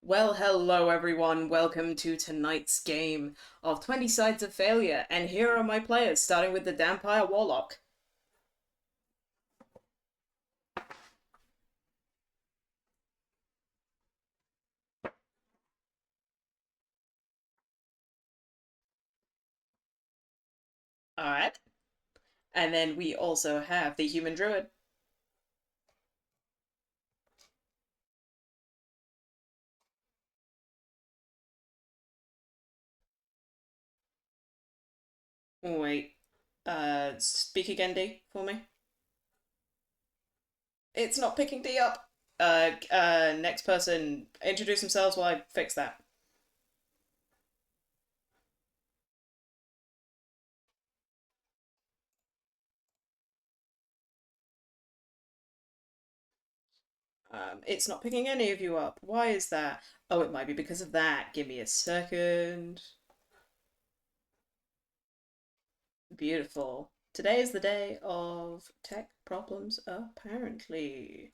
Well, hello everyone. Welcome to tonight's game of 20 Sides of Failure. And here are my players, starting with the Dampire Warlock. Alright. And then we also have the Human Druid. Wait. Speak again, D, for me. It's not picking D up. Next person, introduce themselves while I fix that. It's not picking any of you up. Why is that? Oh, it might be because of that. Give me a second. Beautiful. Today is the day of tech problems, apparently.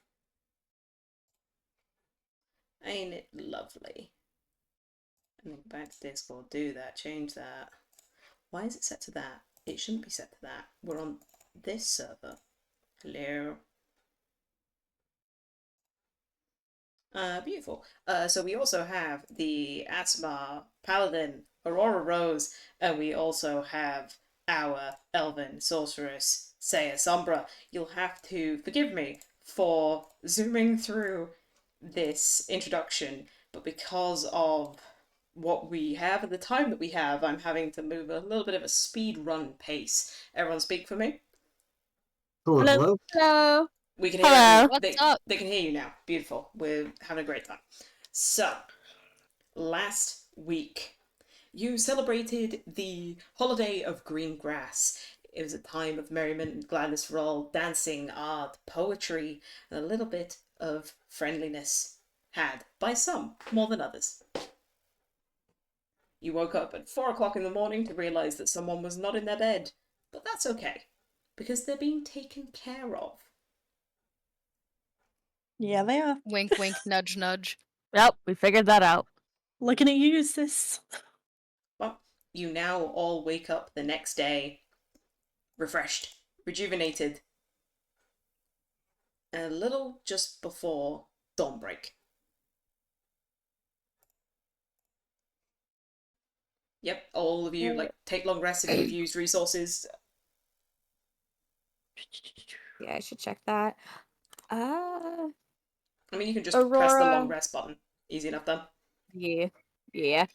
Ain't it lovely? And then back to Discord, do that, change that. Why is it set to that? It shouldn't be set to that. We're on this server. Hello. Beautiful. So we also have the Atma Paladin, Aurora Rose, and we also have our Elven Sorceress, Saya Sombra. You'll have to forgive me for zooming through this introduction, but because of what we have at the time that we have, I'm having to move a little bit of a speed run pace. Everyone speak for me. Hello, Hello. hello. Hello. We can hear Hello. every What's up? they can hear you now. Beautiful. We're having a great time. So, last week you celebrated the holiday of green grass. It was a time of merriment and gladness for all, dancing, art, poetry, and a little bit of friendliness had by some more than others. You woke up at 4 o'clock in the morning to realize that someone was not in their bed, but that's okay because they're being taken care of. Yeah, they are. Wink, wink, nudge, nudge. Yep, we figured that out. Looking at you, sis. Well, you now all wake up the next day refreshed, rejuvenated, a little just before dawnbreak. Yep, all of you like take long rests if you've used resources. Yeah, I should check that. I mean, you can just press the long Aurora. rest button. Easy enough done. Yeah, yeah.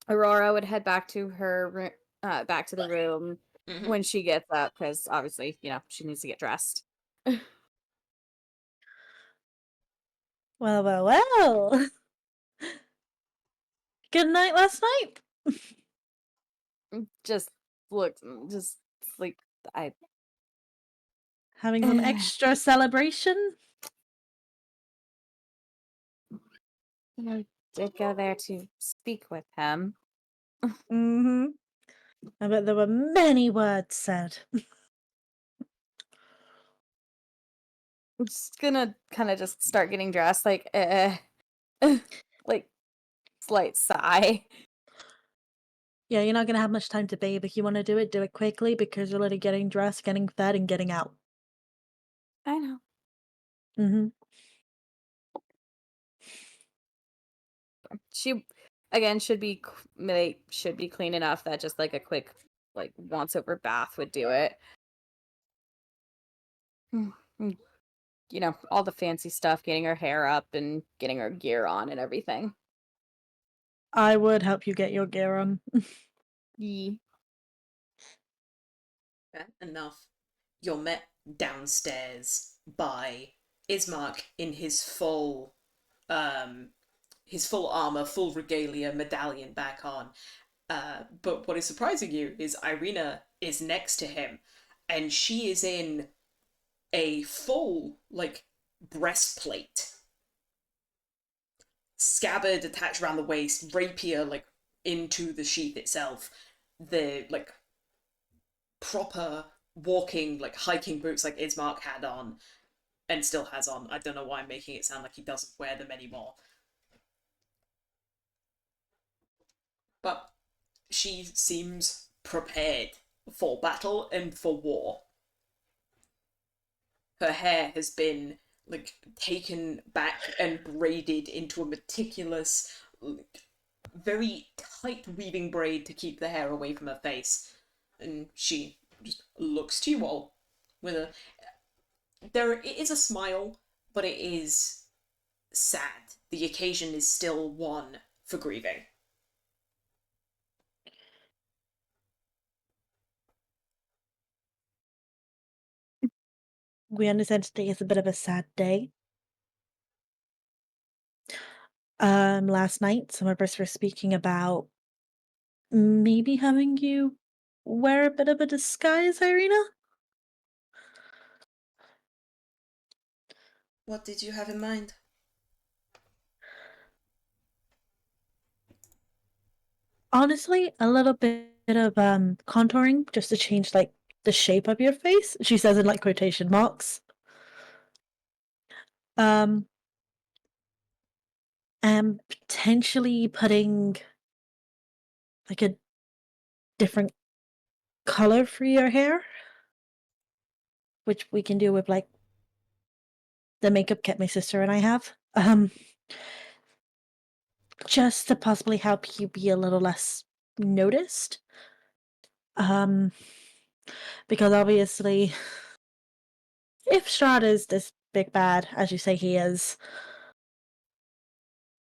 Aurora would head back to her back to the room when she gets up, because obviously, she needs to get dressed. Well, well, well. Good night last night. Just sleep. I Having some extra celebration. did go there to speak with him. Mm-hmm. I bet there were many words said. I'm just gonna kind of just start getting dressed, like, like, slight sigh. Yeah, you're not gonna have much time to bathe. If you want to do it quickly because you're already getting dressed, getting fed, and getting out. I know. Mm-hmm. She, again, should be clean enough that just like a quick, like, once over bath would do it. All the fancy stuff, getting her hair up and getting her gear on and everything. I would help you get your gear on. Yeah. Enough. You're met downstairs by Ismark in his full armor, full regalia, medallion back on. But what is surprising you is Irina is next to him, and she is in a full like breastplate, scabbard attached around the waist, rapier like into the sheath itself, the like proper walking like hiking boots like Ismark had on, and still has on. I don't know why I'm making it sound like he doesn't wear them anymore. But she seems prepared for battle and for war. Her hair has been like taken back and braided into a meticulous, like, very tight weaving braid to keep the hair away from her face. And she just looks to you all with a. It is a smile, but it is sad. The occasion is still one for grieving. We understand today is a bit of a sad day. Last night, some of us were speaking about maybe having you wear a bit of a disguise, Irina? What did you have in mind? Honestly, a little bit of contouring just to change like the shape of your face. She says in like quotation marks. Um, and potentially putting like a different color for your hair, which we can do with like the makeup kit my sister and I have. Just to possibly help you be a little less noticed. Um, because obviously, if Strahd is this big bad, as you say he is,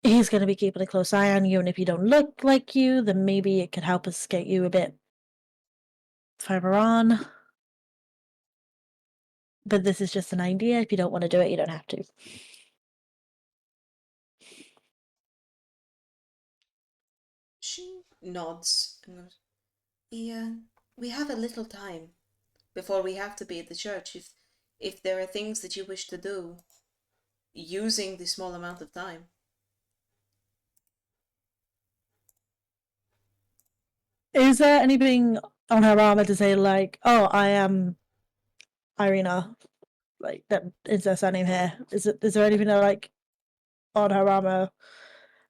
he's going to be keeping a close eye on you, and if you don't look like you, then maybe it could help us get you a bit further on. But this is just an idea. If you don't want to do it, you don't have to. She nods and goes, "Yeah, we have a little time before we have to be at the church. If there are things that you wish to do, using the small amount of time." Is there anything on her armor to say like, "Oh, I am Irina"? Like that is her surname here. Is there anything that like on her armor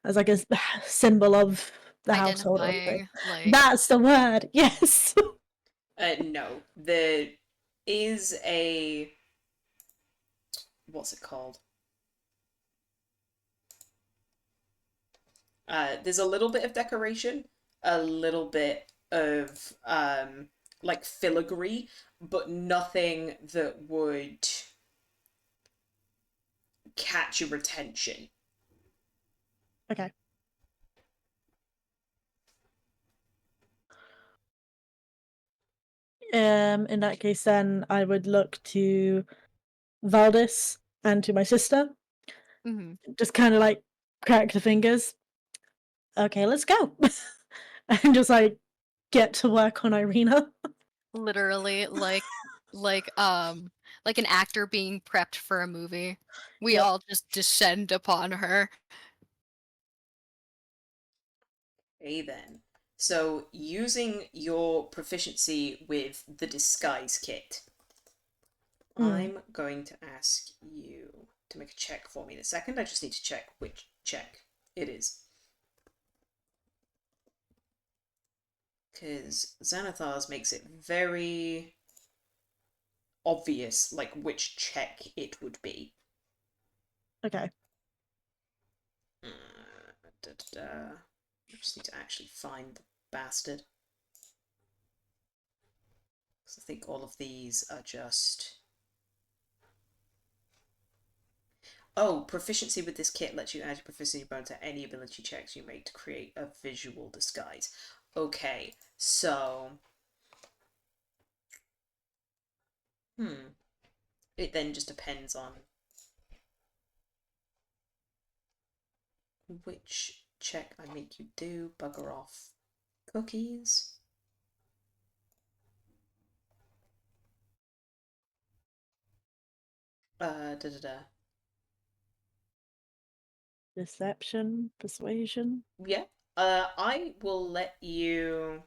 as like a symbol of the household or anything? Identifying, like, That's the word. Yes. No. There is a. What's it called? There's a little bit of decoration, a little bit of like filigree, but nothing that would catch your attention. Okay. In that case, then I would look to Valdis and to my sister. mhm. Just kind of like crack the fingers. Okay, let's go, and just like get to work on Irina. Literally, like, like an actor being prepped for a movie. We Yep. all just descend upon her. Okay, then. So, using your proficiency with the disguise kit, Mm. I'm going to ask you to make a check for me in a second. I just need to check which check it is. Because Xanathar's makes it very obvious, like, which check it would be. Okay. Da, da, da. I just need to actually find the bastard. Because I think all of these are just. Oh, proficiency with this kit lets you add your proficiency bonus to any ability checks you make to create a visual disguise. Okay, so. It then just depends on which check I make you do. Bugger off. Cookies. Da da da. Deception, persuasion. Yeah. I will let you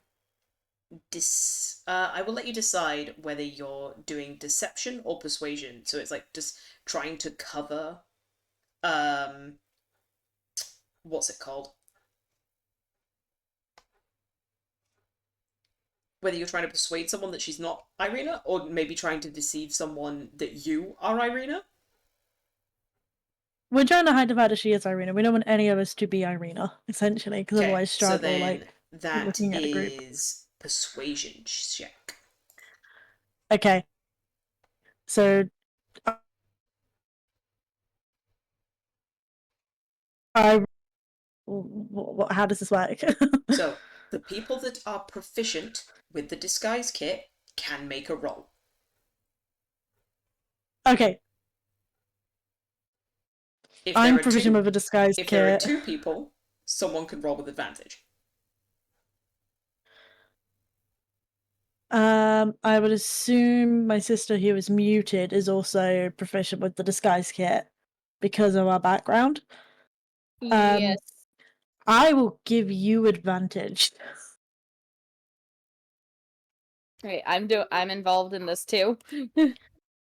I will let you decide whether you're doing deception or persuasion. So it's like just trying to cover, um, what's it called? Whether you're trying to persuade someone that she's not Irina, or maybe trying to deceive someone that you are Irina. We're trying to hide the fact that she is Irina. We don't want any of us to be Irina, essentially, because Okay, otherwise so Strahd will then like that looking at the group. is persuasion check. Okay. So I how does this work? So the people that are proficient with the disguise kit can make a roll. Okay. If there I'm are proficient two, with a disguise if there are kit. two people, someone can roll with advantage. I would assume my sister who is muted is also proficient with the disguise kit because of our background. Yes. I will give you advantage. Right, I'm involved in this too.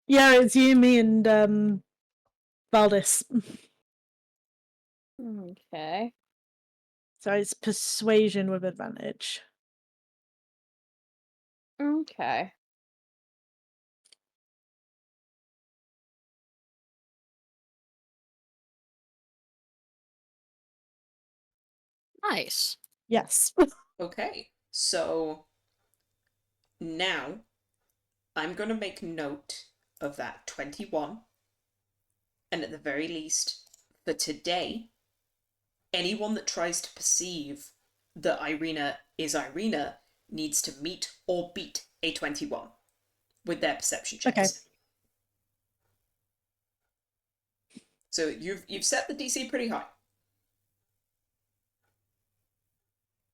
Yeah, it's you, me, and Valdis. Okay. So it's persuasion with advantage. Okay. Nice. Yes. Okay, so now I'm going to make note of that 21, and at the very least, for today, anyone that tries to perceive that Irina is Irina needs to meet or beat a 21 with their perception checks. Okay. So you've set the DC pretty high.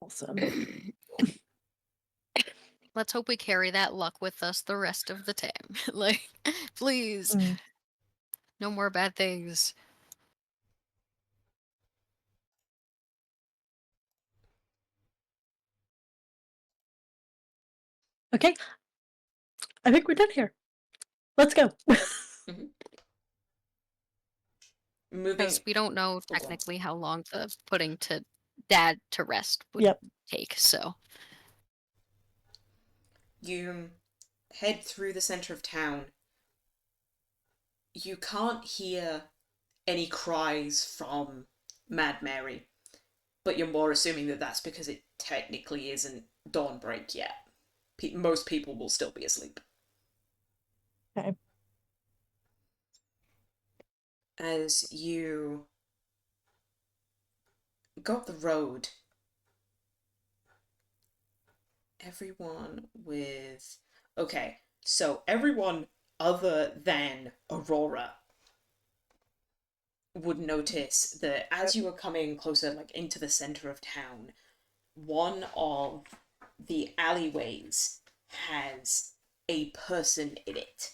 Awesome. Let's hope we carry that luck with us the rest of the time. Like, please, no more bad things. Okay. I think we're done here. Let's go. Moving. Because we don't know technically how long the putting to dad to rest would Yep. take, so. You head through the center of town. You can't hear any cries from Mad Mary, but you're more assuming that that's because it technically isn't dawnbreak yet. Most people will still be asleep. Okay. As you go up the road, everyone with... Okay, so everyone other than Aurora would notice that as you are coming closer, like into the center of town, one of the alleyways has a person in it,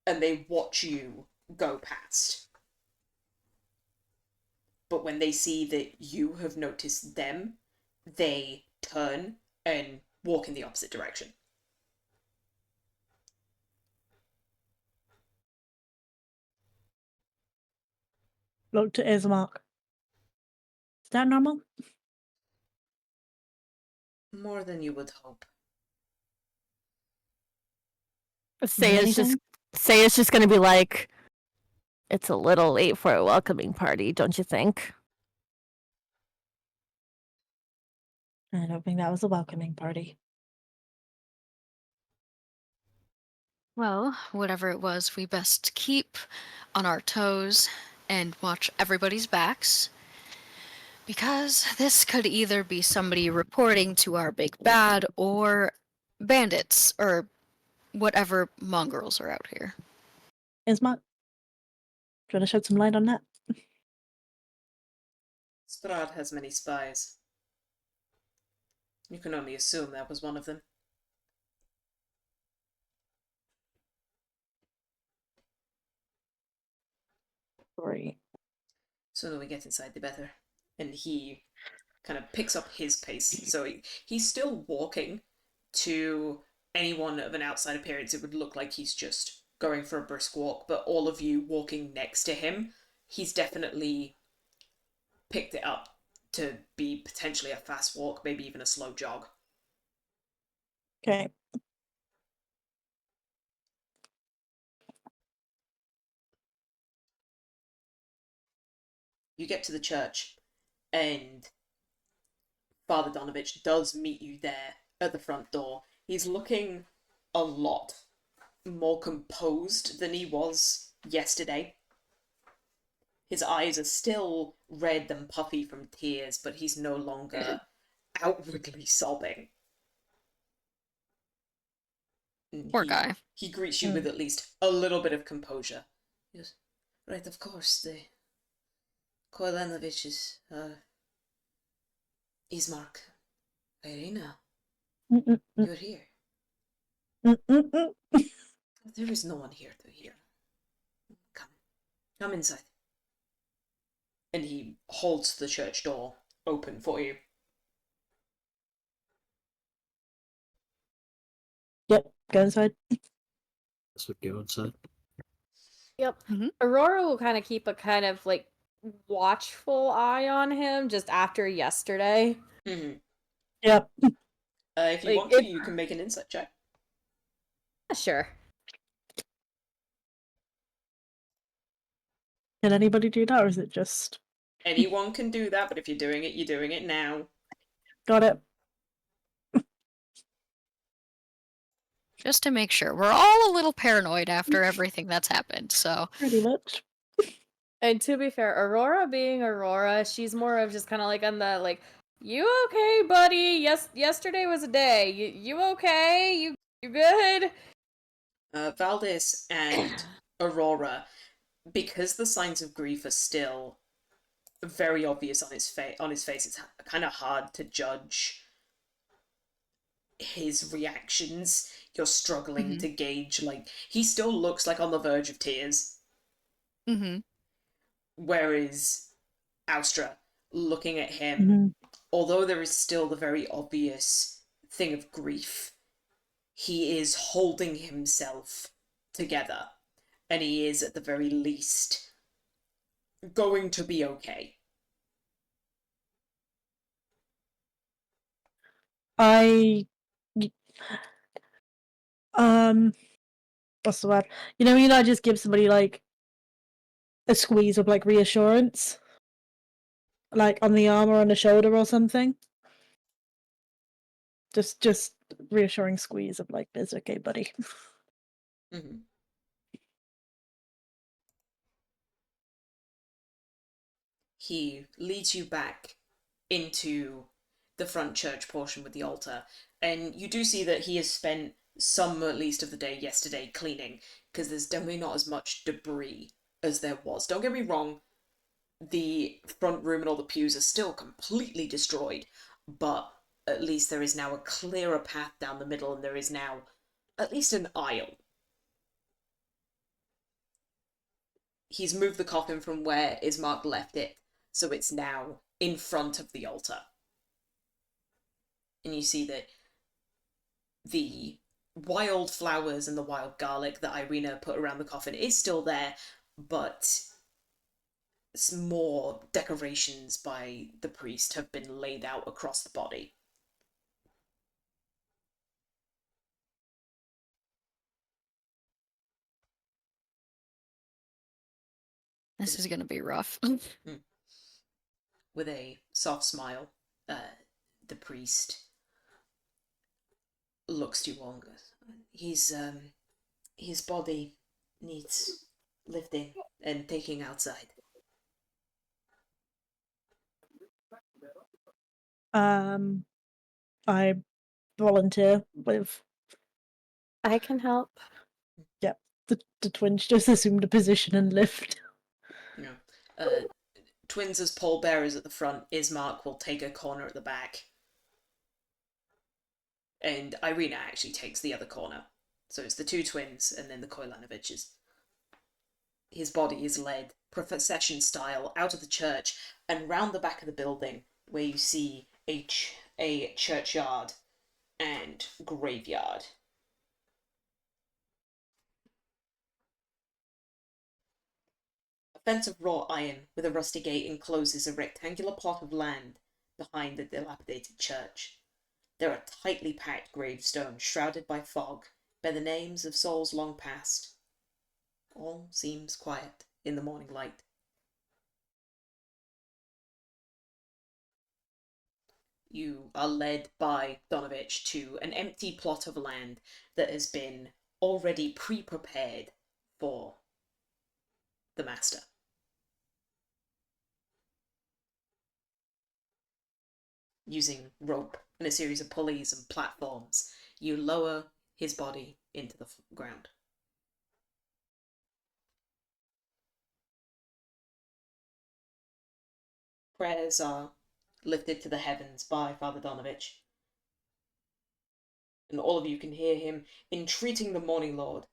and they watch you go past. But when they see that you have noticed them, they turn and walk in the opposite direction. Look to Ismark. Is that normal? More than you would hope. Say it's just gonna be like, it's a little late for a welcoming party, don't you think? I don't think that was a welcoming party. Well, whatever it was, we best keep on our toes and watch everybody's backs. Because this could either be somebody reporting to our big bad or bandits or whatever mongrels are out here. Ismark, do you want to shed some light on that? Strahd has many spies. You can only assume that was one of them. Sorry. Sooner we get inside, the better. And he kind of picks up his pace. So he's still walking. To anyone of an outside appearance, it would look like he's just going for a brisk walk, but all of you walking next to him, he's definitely picked it up to be potentially a fast walk, maybe even a slow jog. Okay. You get to the church, and Father Donovich does meet you there at the front door. He's looking a lot more composed than he was yesterday. His eyes are still red and puffy from tears, but he's no longer outwardly sobbing. Poor guy. He greets you with at least a little bit of composure. He goes, right, of course, the Koilanoviches, Ismark, Irina, you're here. There is no one here to hear. Come inside. And he holds the church door open for you. Yep, go inside. Let's go inside. Yep. Mhm. Aurora will kind of keep a kind of like watchful eye on him just after yesterday. Mm-hmm. Yep. If you want to, you can make an insight check. Sure. Can anybody do that, or is it just... Anyone can do that, but if you're doing it now. Got it. Just to make sure. We're all a little paranoid after everything that's happened, so... Pretty much. And to be fair, Aurora being Aurora, she's more of just kind of like on the like, you okay, buddy? Yes, yesterday was a day. You okay? You good? Valdis and Aurora, because the signs of grief are still very obvious on his face, it's kind of hard to judge his reactions. You're struggling to gauge, like, he still looks like on the verge of tears. Whereas Austra, looking at him, although there is still the very obvious thing of grief, he is holding himself together, and he is at the very least going to be okay. What's the word? You know, when you like just give somebody like a squeeze of like reassurance, like on the arm or on the shoulder or something. Just reassuring squeeze of like, it's okay, buddy. Mm-hmm. He leads you back into the front church portion with the altar, and you do see that he has spent some, at least, of the day yesterday cleaning, because there's definitely not as much debris as there was. Don't get me wrong, the front room and all the pews are still completely destroyed, but at least there is now a clearer path down the middle, and there is now at least an aisle. He's moved the coffin from where Ismark left it, so it's now in front of the altar. And you see that the wild flowers and the wild garlic that Irina put around the coffin is still there, but some more decorations by the priest have been laid out across the body. This is gonna be rough. With a soft smile, the priest looks to you all and goes, his body needs lifting and taking outside. I volunteer with... I can help. Yep, the twins just assumed a position and lift. Twins as pallbearers at the front, Ismark will take a corner at the back. And Irina actually takes the other corner. So it's the two twins and then the Koilanoviches. His body is led, procession style, out of the church and round the back of the building where you see a churchyard and graveyard. A fence of wrought iron with a rusty gate encloses a rectangular plot of land behind the dilapidated church. There are tightly packed gravestones shrouded by fog, bear the names of souls long past. All seems quiet in the morning light. You are led by Donovich to an empty plot of land that has been already pre-prepared for the master. Using rope and a series of pulleys and platforms, you lower his body into the ground. Prayers are lifted to the heavens by Father Donovich, and all of you can hear him entreating the Morning Lord,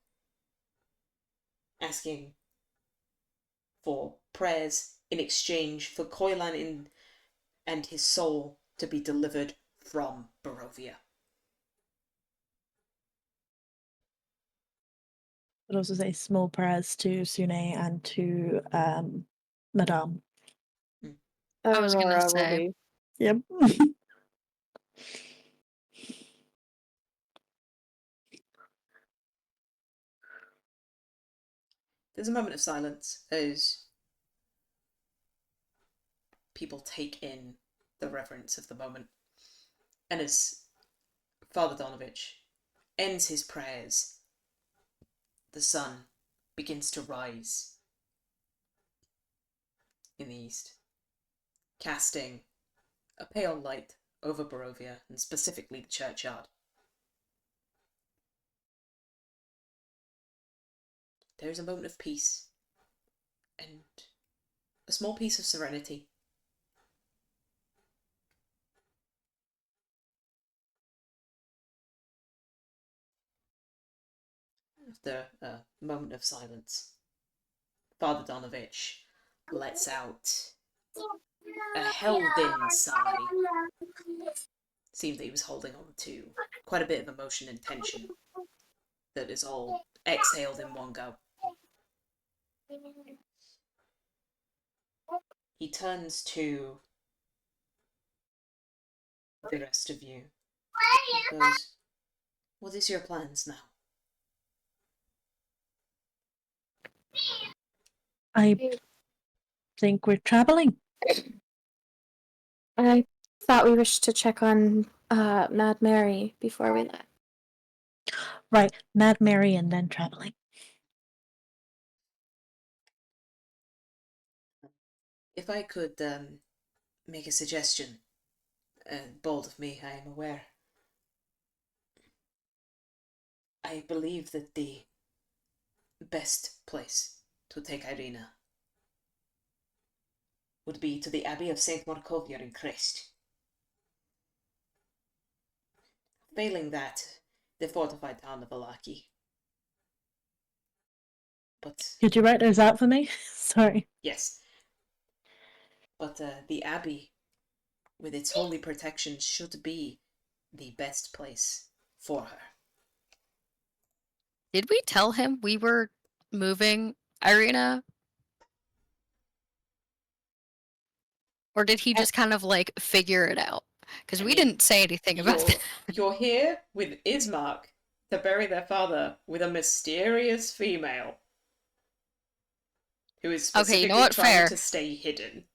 asking for prayers in exchange for Koilan and his soul to be delivered from Barovia. But also say small prayers to Sune and to Madame. I was gonna Aurora will say. be. Yep. There's a moment of silence as people take in the reverence of the moment. And as Father Donovich ends his prayers, the sun begins to rise in the east, casting a pale light over Barovia, and specifically the churchyard. There is a moment of peace and a small piece of serenity. After a moment of silence, Father Donovich lets out a held-in sigh. Seemed that he was holding on to quite a bit of emotion and tension that is all exhaled in one go. He turns to the rest of you and goes, "What is your plans now?" I think we're traveling. I thought we wished to check on Mad Mary before we left. Right, Mad Mary and then traveling. If I could make a suggestion, bold of me, I am aware. I believe that the best place to take Irina would be to the Abbey of St. Markovia in Crest. Failing that, the fortified town of Alaki. But Could you write those out for me? Sorry. yes. But the Abbey, with its holy protection, should be the best place for her. Did we tell him we were moving Irina? Or did he just kind of like figure it out? Because I we mean, didn't say anything about that. You're here with Ismark to bury their father with a mysterious female who is Okay, specifically you know what? trying Fair. to stay hidden.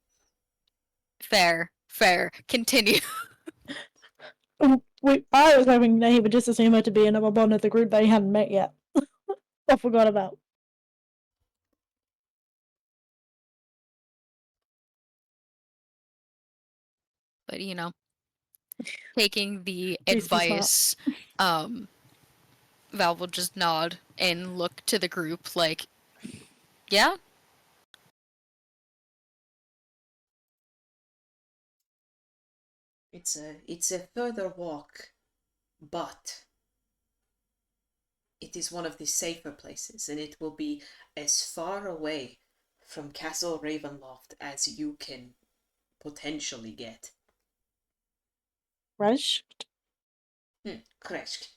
Fair. Continue. Oh, wait, I was hoping that he would just assume her to be another one of the group they hadn't met yet. I forgot about. But you know, taking the He's too smart. advice, Val will just nod and look to the group like, yeah? It's a further walk, but it is one of the safer places, and it will be as far away from Castle Ravenloft as you can potentially get. Fresh? Kresk.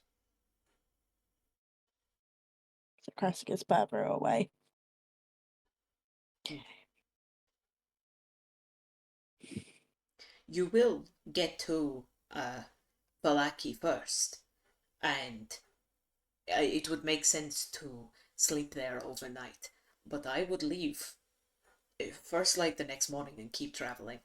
So Kresk is further away. You will get to Valaki first, and it would make sense to sleep there overnight. But I would leave first light the next morning and keep traveling.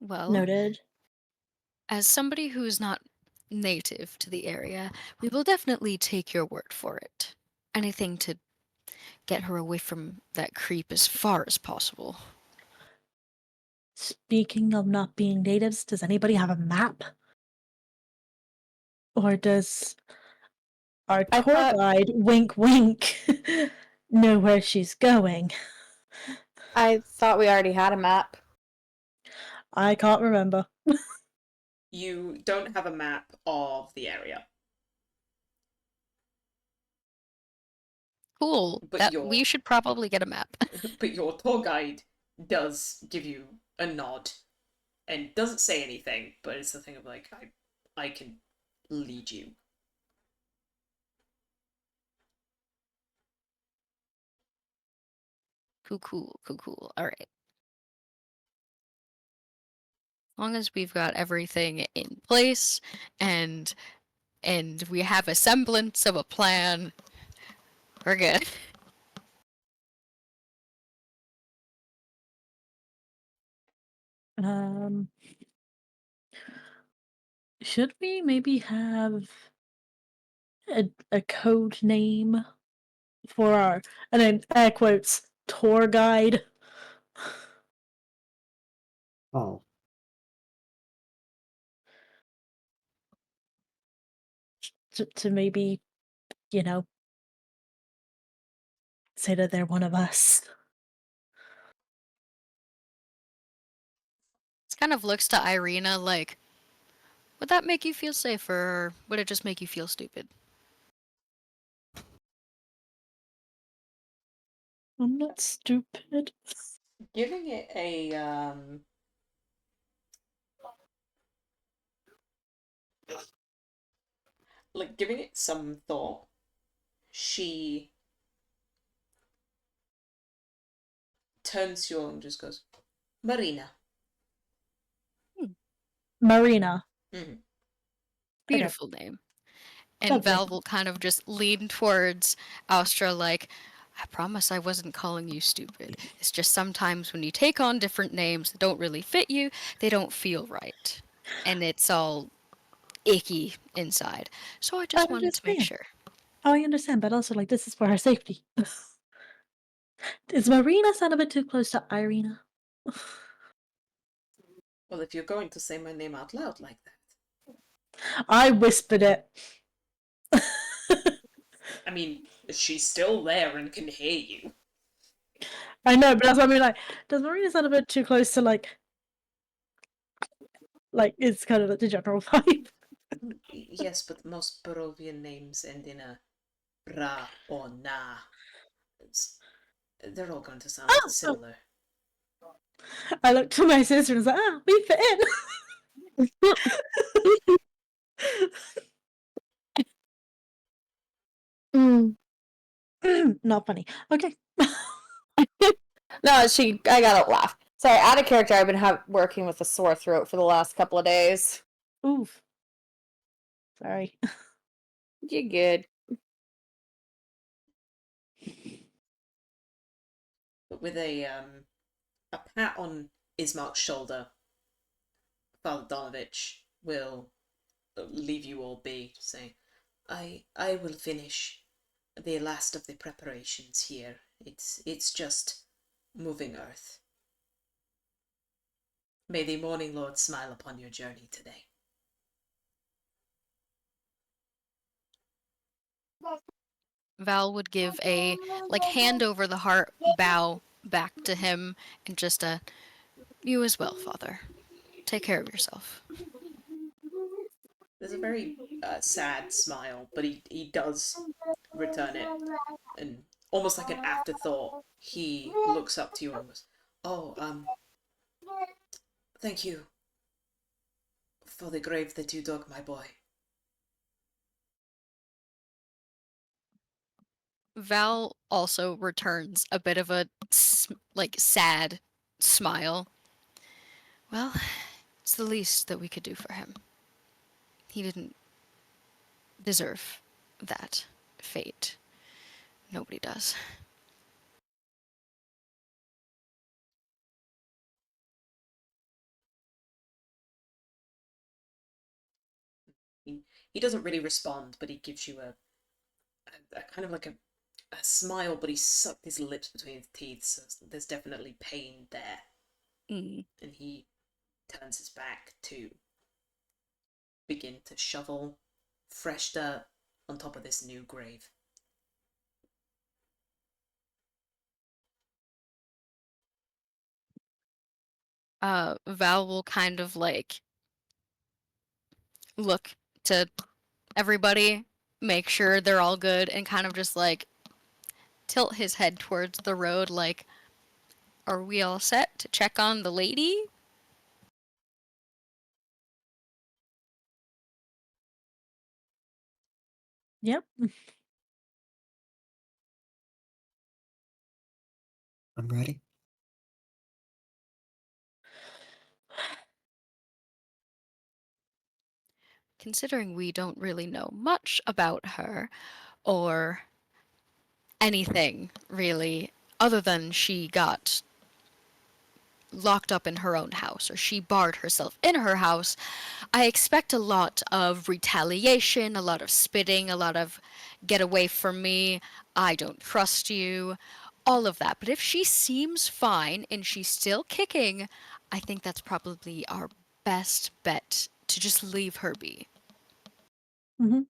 Well, Noted. as somebody who's not native to the area, we will definitely take your word for it. Anything to get her away from that creep as far as possible. Speaking of not being natives, does anybody have a map? Or does our I tour thought guide, wink wink, know where she's going? I thought we already had a map. I can't remember. You don't have a map of the area, Cool. but That we should probably get a map. but your tour guide does give you a nod and doesn't say anything, but it's the thing of like, I can lead you. Cool. All right. As long as we've got everything in place and we have a semblance of a plan, we're good. Should we maybe have a code name for our, and then air quotes, tour guide? Oh, To maybe, you know, say that they're one of us. It kind of looks to Irina like, would that make you feel safer, or would it just make you feel stupid? I'm not stupid. Giving it a like giving it some thought, she turns to you and just goes, Marina. Marina. Mm-hmm. Beautiful name. And Lovely. Val will kind of just lean towards Austra like, I promise I wasn't calling you stupid. It's just sometimes when you take on different names that don't really fit you, they don't feel right. And it's all icky inside. So I just wanted to make sure. Oh, I understand, but also, like, this is for her safety. Is Marina sound a bit too close to Irina? Well, if you're going to say my name out loud like that. I whispered it. I mean, she's still there and can hear you. I know, but that's what I mean. Like, does Marina sound a bit too close to like it's kind of like the general vibe? Yes, but most Barovian names end in a ra or na. They're all going to sound similar. I looked to my sister and was like, ah, we fit in. Not funny. Okay. No, I gotta laugh. Sorry, out of character, I've been working with a sore throat for the last couple of days. Oof. Sorry. You're good. But with a pat on Ismark's shoulder, Father Donovich will leave you all be, saying, I will finish the last of the preparations here. It's just moving earth. May the Morning Lord smile upon your journey today. Val would give a hand over the heart bow back to him and just you as well, Father. Take care of yourself. there's a very sad smile, but he does return it, and almost like an afterthought, he looks up to you and goes, "Oh, thank you for the grave that you dug, my boy." Val also returns a bit of a sad smile. Well, it's the least that we could do for him. He didn't deserve that fate. Nobody does. He doesn't really respond, but he gives you a kind of like a smile, but he sucked his lips between his teeth, so there's definitely pain there. Mm. And he turns his back to begin to shovel fresh dirt on top of this new grave. Val will kind of like look to everybody, make sure they're all good, and kind of just like tilt his head towards the road like, are we all set to check on the lady? Yep. I'm ready. Considering we don't really know much about her, or anything really, other than she got locked up in her own house, or she barred herself in her house, I expect a lot of retaliation, a lot of spitting, a lot of get away from me, I don't trust you, all of that. But if she seems fine and she's still kicking, I think that's probably our best bet to just leave her be. Mm-hmm.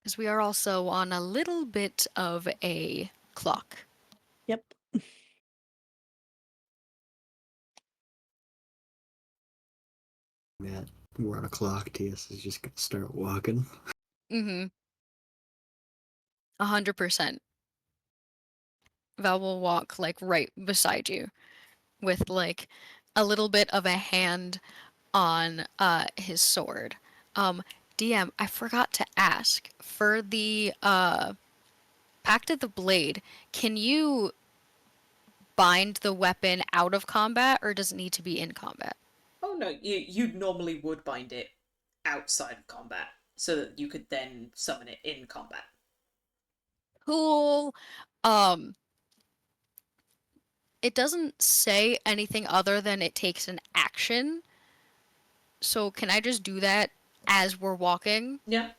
Because we are also on a little bit of a clock. Yep. Yeah, we're on a clock. TS is just gonna start walking. Mm-hmm. 100%. Val will walk like right beside you with like a little bit of a hand on his sword. Um DM, I forgot to ask for the Pact of the Blade, can you bind the weapon out of combat or does it need to be in combat? Oh no, you normally would bind it outside of combat, so that you could then summon it in combat. Cool. Um it doesn't say anything other than it takes an action. So can I just do that as we're walking? Yeah.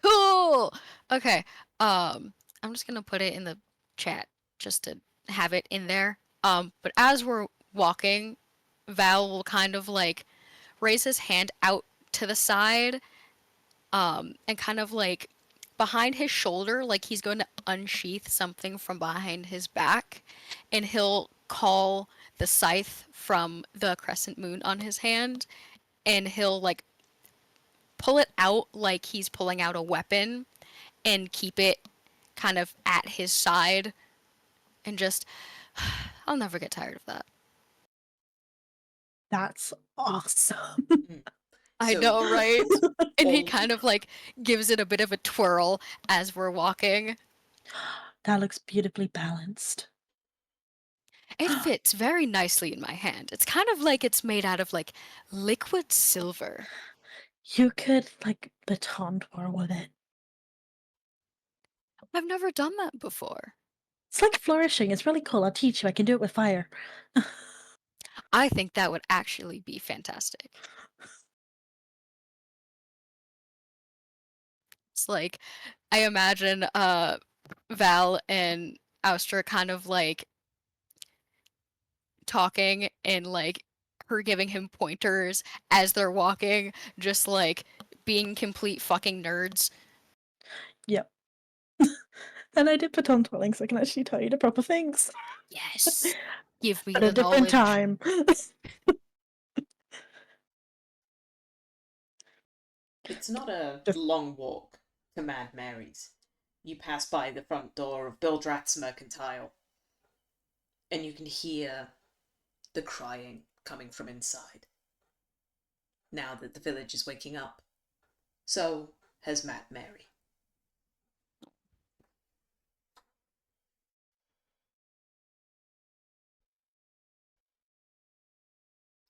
Cool. Okay. I'm just gonna put it in the chat just to have it in there. But as we're walking, Val will kind of like raise his hand out to the side, and kind of like behind his shoulder, like he's going to unsheath something from behind his back, and he'll call the scythe from the crescent moon on his hand, and he'll like pull it out like he's pulling out a weapon and keep it kind of at his side and just I'll never get tired of that. That's awesome. I So know, right? And he all- kind of like gives it a bit of a twirl as we're walking. That looks beautifully balanced. It fits very nicely in my hand. It's kind of like it's made out of like liquid silver. You could like baton twirl with it. I've never done that before. It's like flourishing. It's really cool. I'll teach you. I can do it with fire. I think that would actually be fantastic. It's like I imagine Val and Ouster kind of like talking and like her giving him pointers as they're walking, just like being complete fucking nerds. Yep. And I did baton twirling, so I can actually tell you the proper things. Yes. Give me At the a different knowledge. time. It's not a Just long walk to Mad Mary's. You pass by the front door of Bildrat's Mercantile, and you can hear the crying coming from inside. Now that the village is waking up, so has Mad Mary.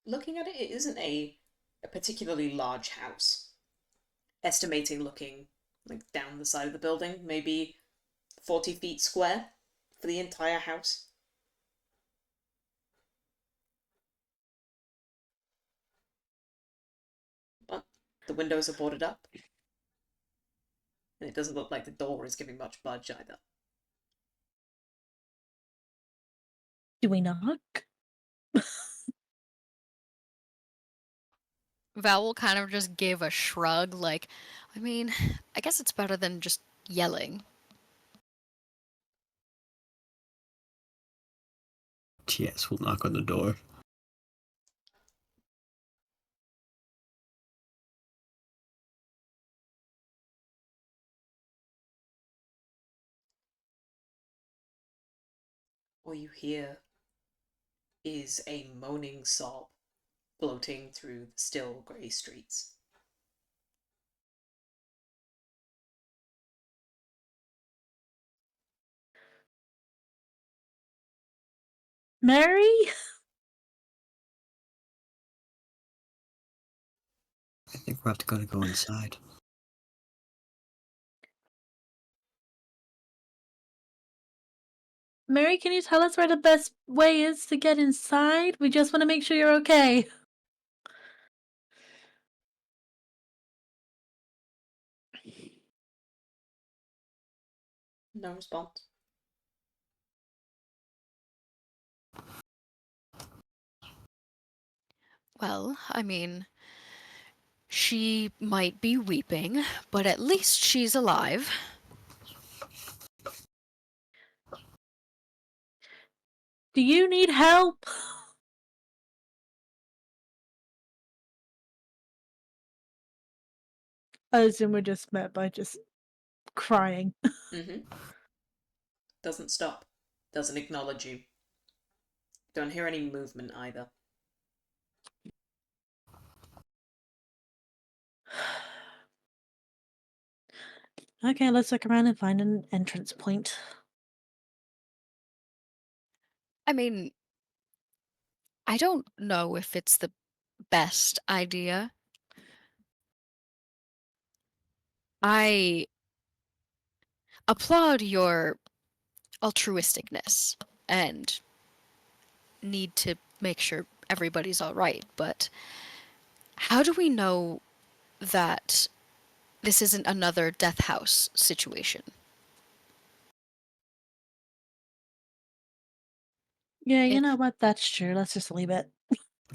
Looking at it, it isn't a particularly large house. Estimating looking like down the side of the building, maybe 40 feet square for the entire house. But the windows are boarded up, and it doesn't look like the door is giving much budge either. do we knock? Val will kind of just give a shrug, like, I mean, I guess it's better than just yelling. Yes, we'll knock on the door. All you hear is a moaning sob floating through the still grey streets. Mary? I think we're gonna go inside. Mary, can you tell us where the best way is to get inside? We just want to make sure you're okay. No response. Well, I mean, she might be weeping, but at least she's alive. Do you need help? I assume we're just met by just crying. Doesn't stop. Doesn't acknowledge you. Don't hear any movement either. Okay, let's look around and find an entrance point. I mean, I don't know if it's the best idea. I applaud your altruisticness and need to make sure everybody's all right, but how do we know that this isn't another death house situation? Yeah, you If know what? That's true. Let's just leave it.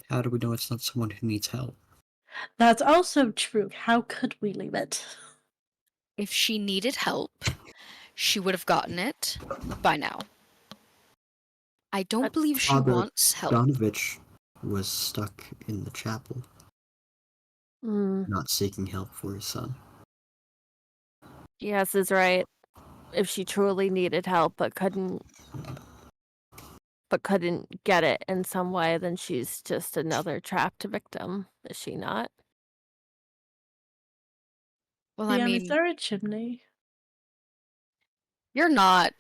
How do we know it's not someone who needs help? That's also true. How could we leave it? if she needed help, she would have gotten it by now. I don't believe she Father wants help. Donovich was stuck in the chapel, not seeking help for his son. Yes, is right. If she truly needed help but couldn't get it in some way, then she's just another trapped victim, is she not? Well, I DM, is mean, there a chimney? you're not.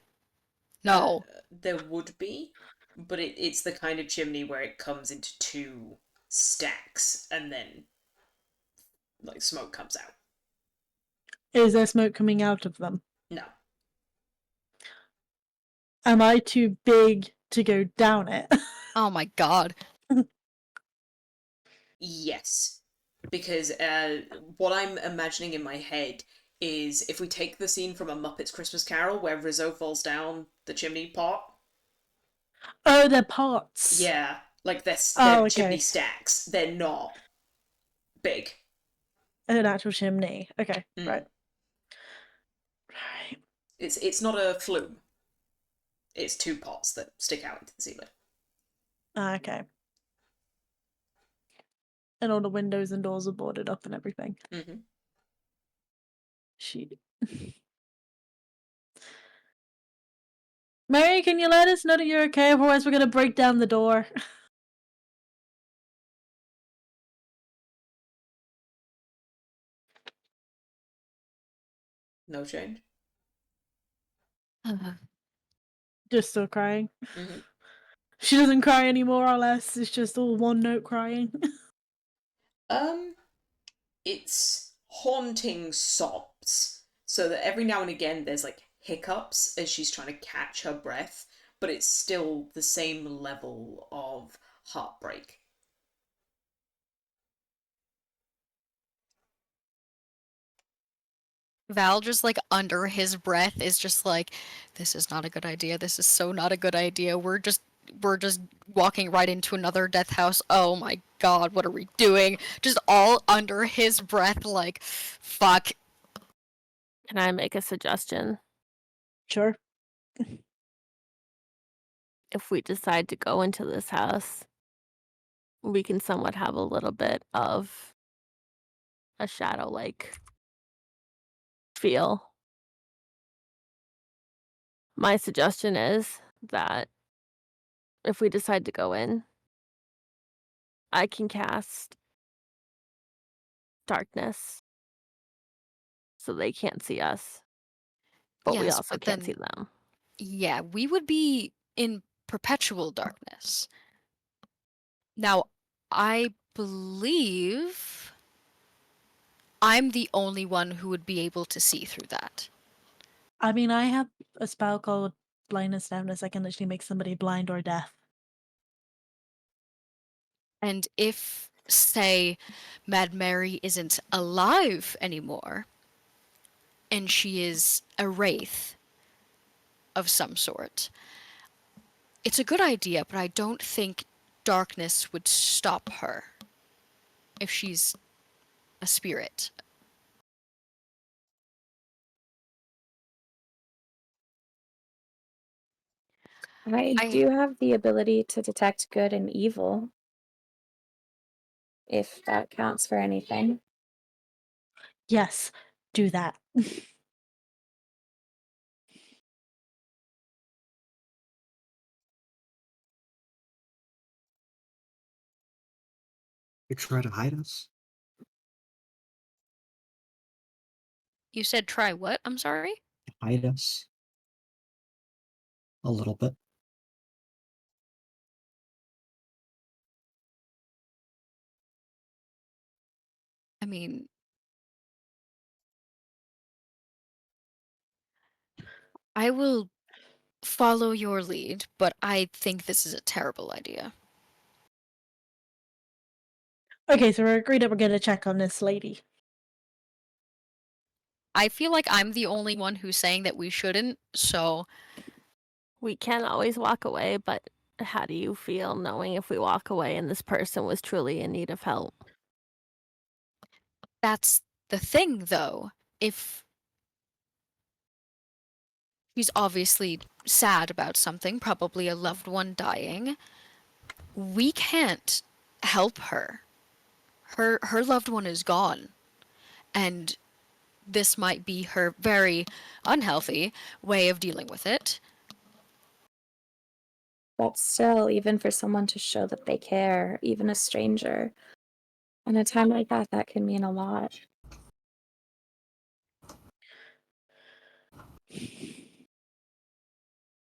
No. There would be, but it's the kind of chimney where it comes into two stacks and then like smoke comes out. Is there smoke coming out of them? No. Am I too big to go down it? Oh my god. Yes. Because what I'm imagining in my head is if we take the scene from A Muppet's Christmas Carol where Rizzo falls down the chimney pot. Oh, they're pots. Yeah, like they're okay. chimney stacks. They're not big. An actual chimney. Okay, Mm. right. Right. It's not a flume. It's two pots that stick out into the ceiling. Ah, okay. And all the windows and doors are boarded up and everything. Mm-hmm. She. Mary, can you let us know that you're okay? Otherwise, we're gonna break down the door. No change. Just still crying. Mm-hmm. She doesn't cry anymore, or less. It's just all one note crying. It's haunting sobs, so that every now and again there's like hiccups as she's trying to catch her breath, but it's still the same level of heartbreak. Val just like under his breath is just like, this is not a good idea. This is so not a good idea. We're just walking right into another death house. Oh my god, what are we doing? Just all under his breath like, fuck. Can I make a suggestion? Sure. If we decide to go into this house, we can somewhat have a little bit of a shadow-like feel. My suggestion is that if we decide to go in, I can cast darkness so they can't see us, but we Yes, also but can't see then, them. yeah, we would be in perpetual darkness. Now, I believe I'm the only one who would be able to see through that. I mean, I have a spell called blindness deafness. I can literally make somebody blind or deaf. And if, say, Mad Mary isn't alive anymore, and she is a wraith of some sort, it's a good idea, but I don't think darkness would stop her if she's a spirit. I I do have the ability to detect good and evil, if that counts for anything. Yes, do that. You try to hide us? You said try what? I'm sorry? Hide us? A little bit. I mean, I will follow your lead, but I think this is a terrible idea. Okay, so we're agreed that we're gonna check on this lady. I feel like I'm the only one who's saying that we shouldn't, so We can always walk away, but how do you feel knowing if we walk away and this person was truly in need of help? that's the thing, though. If she's obviously sad about something, probably a loved one dying, we can't help her. Her loved one is gone, and this might be her very unhealthy way of dealing with it. But still, even for someone to show that they care, even a stranger, in a time like that, that can mean a lot.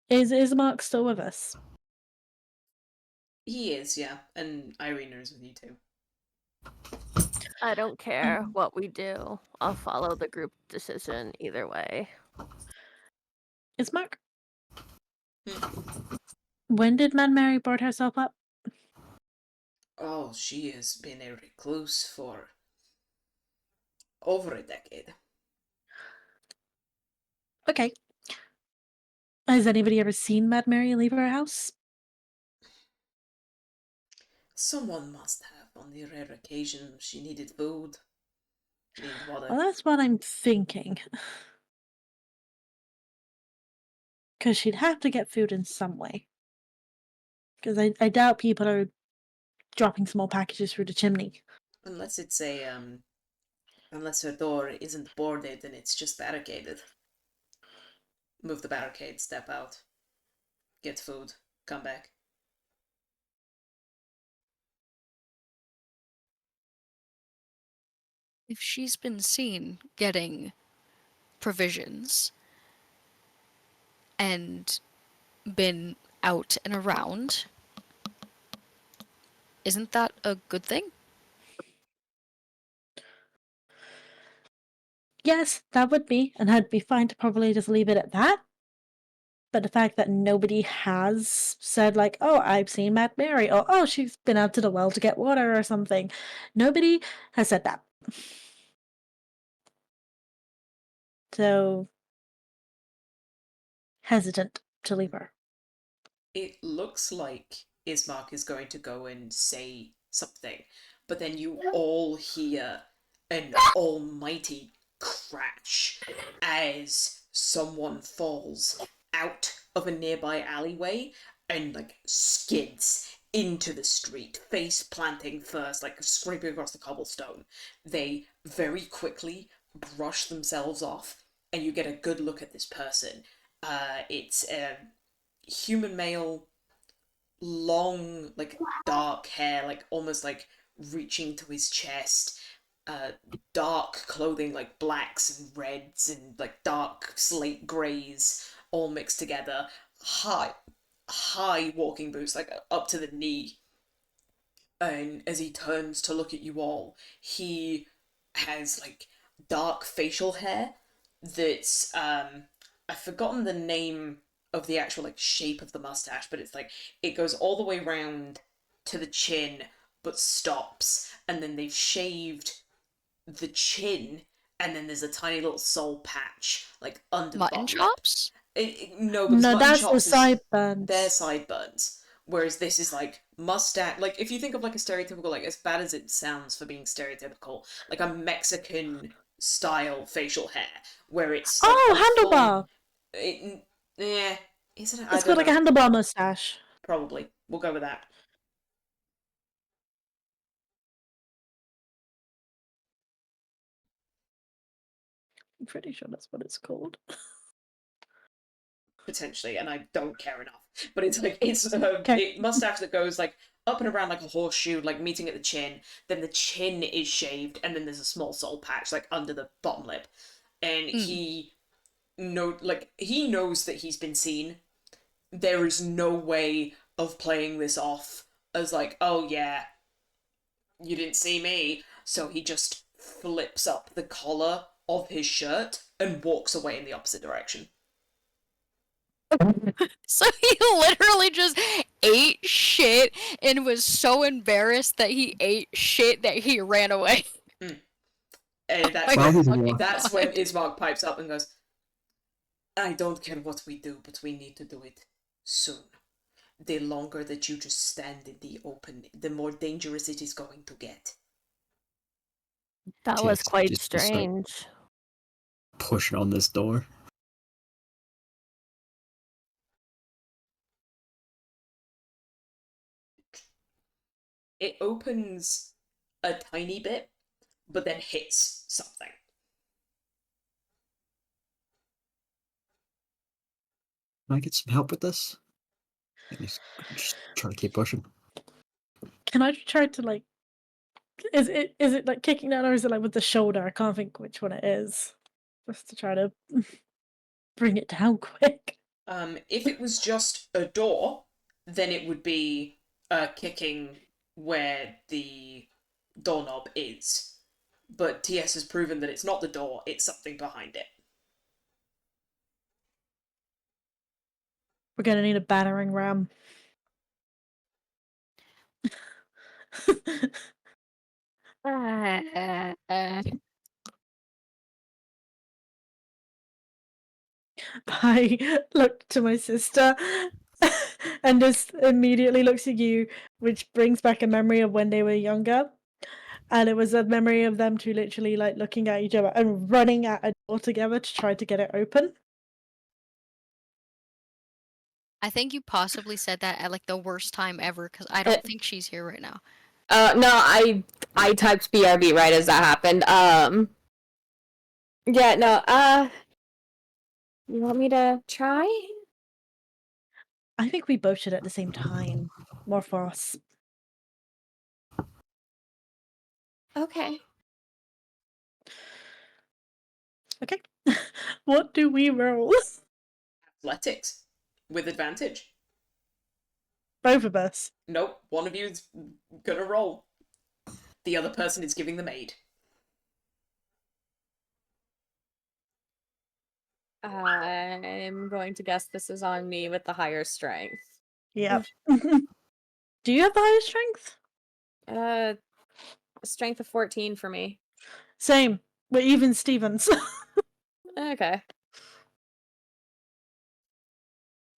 Is Mark still with us? He is, yeah, and Irina is with you too. I don't care what we do. I'll follow the group decision either way. Is Mark? Hmm. When did Mad Mary board herself up? Oh, she has been a recluse for over a decade. Okay. Has anybody ever seen Mad Mary leave her house? Someone must have on the rare occasion she needed food, she needed water. Well, that's what I'm thinking. Because she'd have to get food in some way. Because I doubt people are dropping small packages through the chimney. Unless it's a unless her door isn't boarded and it's just barricaded. Move the barricade, step out, get food, come back. If she's been seen getting provisions and been out and around, isn't that a good thing? Yes, that would be, and I'd be fine to probably just leave it at that. But the fact that nobody has said, like, oh, I've seen Mad Mary, or oh, she's been out to the well to get water or something. Nobody has said that. So, hesitant to leave her. It looks like Ismark is going to go and say something, but then you all hear an almighty crash as someone falls out of a nearby alleyway and like skids into the street, face planting first, like scraping across the cobblestone. They very quickly brush themselves off, and you get a good look at this person. It's human male, long, like dark hair, like almost like reaching to his chest, dark clothing, like blacks and reds and like dark slate greys all mixed together, high walking boots, like up to the knee. And as he turns to look at you all, he has like dark facial hair that's I've forgotten the name of the actual like shape of the mustache, but it's like it goes all the way round to the chin but stops, and then they've shaved the chin, and then there's a tiny little soul patch like under the Mutton bottom lip. chops? No, because No, mutton that's the chops is sideburns. their sideburns. Whereas this is like mustache, like if you think of like a stereotypical, like as bad as it sounds for being stereotypical, like a Mexican style facial hair, where it's like Oh, a full- handlebar! yeah, isn't it? I It's don't got like a know. handlebar mustache. Probably we'll go with that. I'm pretty sure that's what it's called. Potentially, and I don't care enough. But it's like it's Okay. mustache that goes like up and around like a horseshoe, like meeting at the chin. Then the chin is shaved, and then there's a small soul patch like under the bottom lip, and he knows that he's been seen. There is no way of playing this off as like, oh yeah, you didn't see me. So he just flips up the collar of his shirt and walks away in the opposite direction. So he literally just ate shit and was so embarrassed that he ate shit that he ran away. And that's Oh my when God. that's when Ismark pipes up and goes, I don't care what we do, but we need to do it soon. The longer that you just stand in the open, the more dangerous it is going to get. That was Yes, quite just start strange. pushing on this door. It opens a tiny bit, but then hits something. Can I get some help with this? And just try to keep pushing. Can I try to like? Is it like kicking down, or is it like with the shoulder? I can't think which one it is. Just to try to bring it down quick. If it was just a door, then it would be kicking where the doorknob is. But TS has proven that it's not the door, it's something behind it. We're gonna need a battering ram. I look to my sister and just immediately looks at you, which brings back a memory of when they were younger. And it was a memory of them two literally like looking at each other and running at a door together to try to get it open. I think you possibly said that at like the worst time ever because I don't think she's here right now. No, I typed BRB right as that happened. Yeah, no, you want me to try? I think we both should at the same time. More for us. Okay. Okay. What do we roll? Athletics. With advantage. Both of us. Nope, one of you's gonna roll. The other person is giving them aid. I'm going to guess this is on me with the higher strength. Yep. Do you have the highest strength? Strength of 14 for me. Same. We're even Stevens. Okay.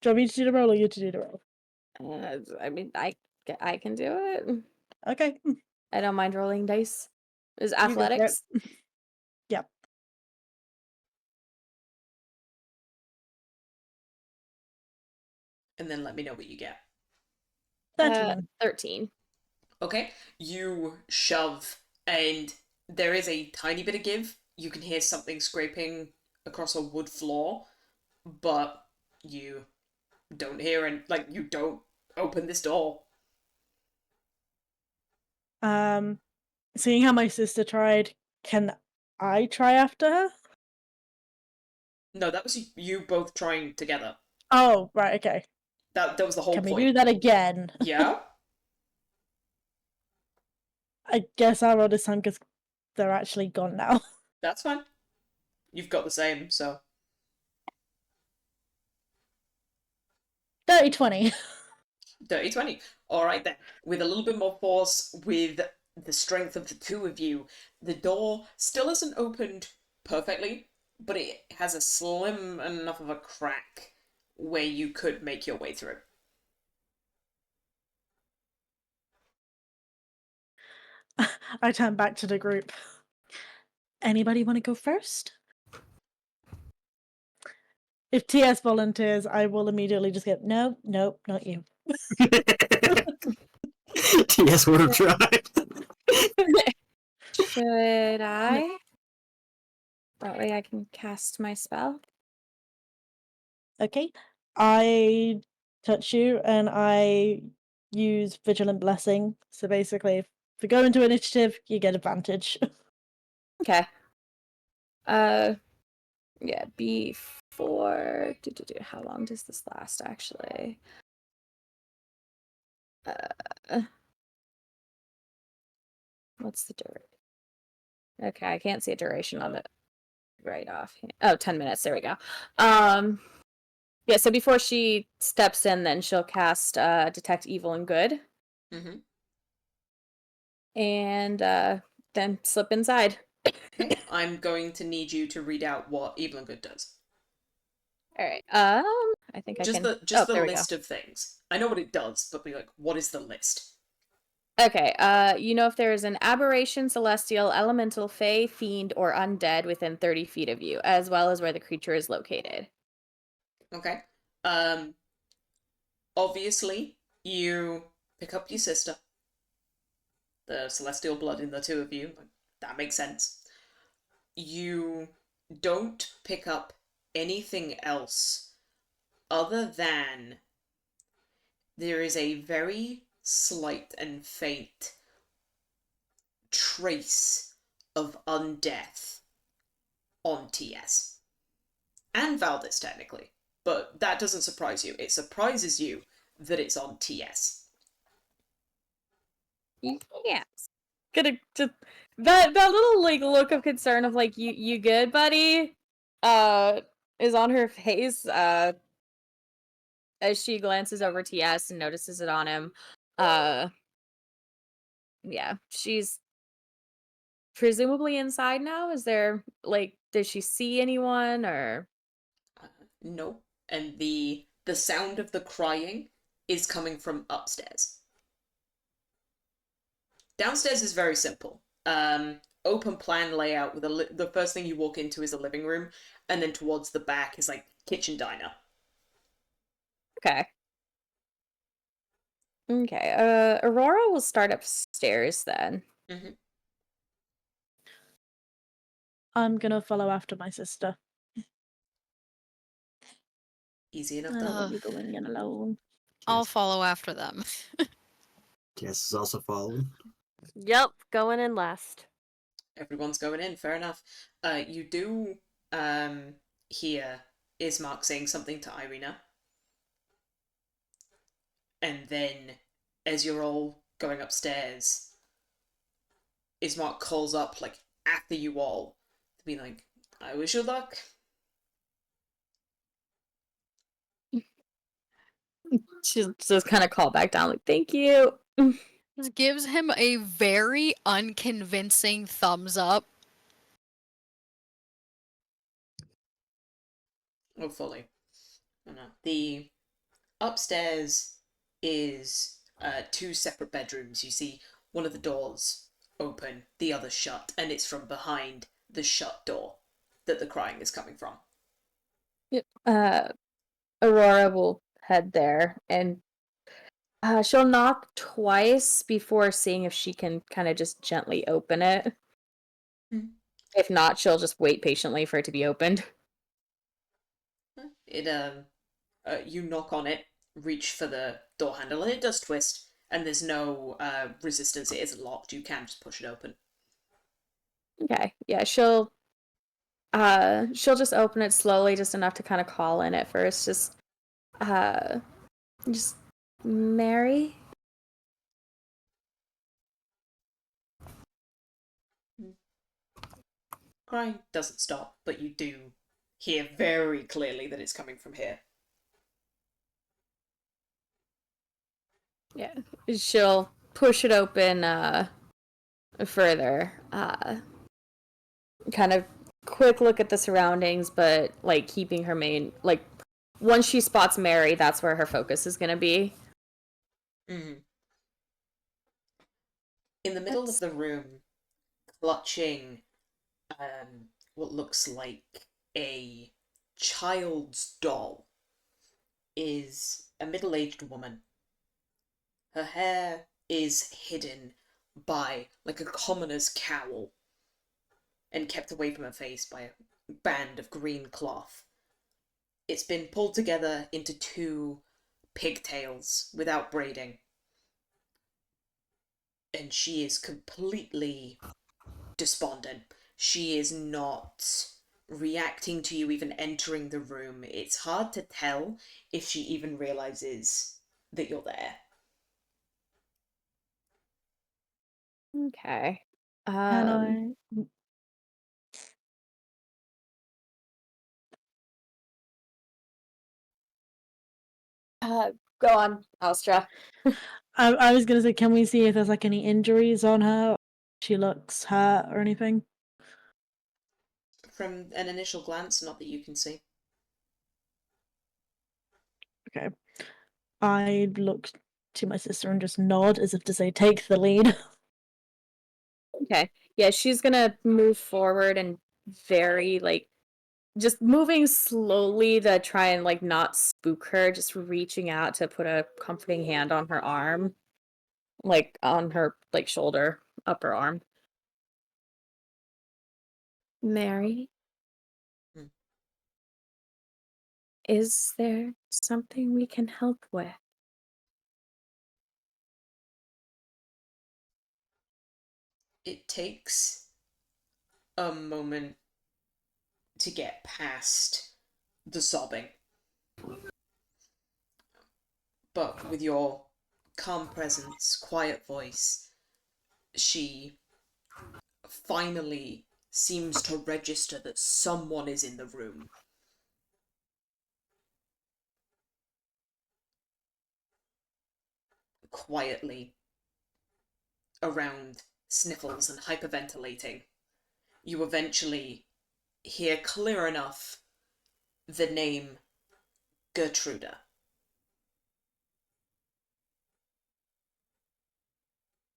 Do you want me to do the roll or you to do the roll? I mean, I can do it. Okay. I don't mind rolling dice. Is You go for it. athletics? Yep. And then let me know what you get. 13. 13. Okay, you shove, and there is a tiny bit of give. You can hear something scraping across a wood floor, but you don't hear and you don't open this door. Seeing how my sister tried, can I try after her? No, that was you both trying together. Oh, right, okay. That was the whole Can point. we do that again? Yeah? I guess I'll roll this time because they're actually gone now. That's fine. You've got the same, so. 30-20. Dirty 20. Alright then. With a little bit more force, with the strength of the two of you, the door still isn't opened perfectly, but it has a slim enough of a crack where you could make your way through. I turn back to the group. Anybody want to go first? If TS volunteers, I will immediately just get, no, nope, not you. TS would have tried. Should I? That way I can cast my spell. Okay. I touch you and I use Vigilant Blessing. So basically, if we go into initiative, you get advantage. Okay. Yeah, before. How long does this last, actually? What's the duration? Okay, I can't see a duration on it right off. Oh, 10 minutes. There we go. Yeah, so before she steps in, then she'll cast Detect Evil and Good. Mm-hmm. And then slip inside. Okay, I'm going to need you to read out what Evil and Good does. All right. I think I Just can. the there we list of things. I know what it does, but be like, what is the list? Okay, you know if there is an aberration, celestial, elemental, fey, fiend, or undead within 30 feet of you, as well as where the creature is located. Okay. Obviously, you pick up your sister. The celestial blood in the two of you. That makes sense. You don't pick up anything else other than there is a very slight and faint trace of undeath on TS. And Valdis, technically. But that doesn't surprise you. It surprises you that it's on TS. Yes. Gonna just that little look of concern of you good, buddy? Is on her face, as she glances over TS and notices it on him. Yeah, she's presumably inside now. Is there does she see anyone or No. And the sound of the crying is coming from upstairs. Downstairs is very simple. Open plan layout with the first thing you walk into is a living room, and then towards the back is kitchen diner. Okay. Okay. Aurora will start upstairs then. Hmm. I'm gonna follow after my sister. Easy enough I don't done. want you going in alone. I'll Yes. follow after them. Jess is also following. Yep, going in last. Everyone's going in, fair enough. You do hear Ismark saying something to Irina, and then as you're all going upstairs, Ismark calls up like after you all to be like, "I wish you luck." She's just kind of call back down, like, thank you. Just gives him a very unconvincing thumbs up. Oh, fully. Oh, no. The upstairs is two separate bedrooms. You see one of the doors open, the other shut, and it's from behind the shut door that the crying is coming from. Yep. Aurora will head there and she'll knock twice before seeing if she can kind of just gently open it. Mhm. If not, she'll just wait patiently for it to be opened. It you knock on it, reach for the door handle, and it does twist. And there's no resistance. It isn't locked. You can just push it open. Okay. Yeah, she'll just open it slowly, just enough to kind of call in at first. Just Mary. Crying doesn't stop, but you do hear very clearly that it's coming from here. Yeah, she'll push it open further. Kind of quick look at the surroundings, but like keeping her main like once she spots Mary, that's where her focus is gonna be. Mm. In the middle of the room, clutching what looks like a child's doll, is a middle-aged woman. Her hair is hidden by like a commoner's cowl and kept away from her face by a band of green cloth. It's been pulled together into two pigtails without braiding. And she is completely despondent. She is not reacting to you even entering the room. It's hard to tell if she even realizes that you're there. Okay. Can I? Go on, Alstra. I was gonna say, can we see if there's like any injuries on her? She looks hurt or anything? From an initial glance, not that you can see. Okay. I look to my sister and just nod as if to say, take the lead. Okay. Yeah, she's gonna move forward and very like just moving slowly to try and like not spook her, just reaching out to put a comforting hand on her arm, like on her like shoulder, upper arm. Mary, Hmm. is there something we can help with? It takes a moment to get past the sobbing. But with your calm presence, quiet voice, she finally seems to register that someone is in the room. Quietly, around sniffles and hyperventilating, you eventually hear clear enough the name Gertruda.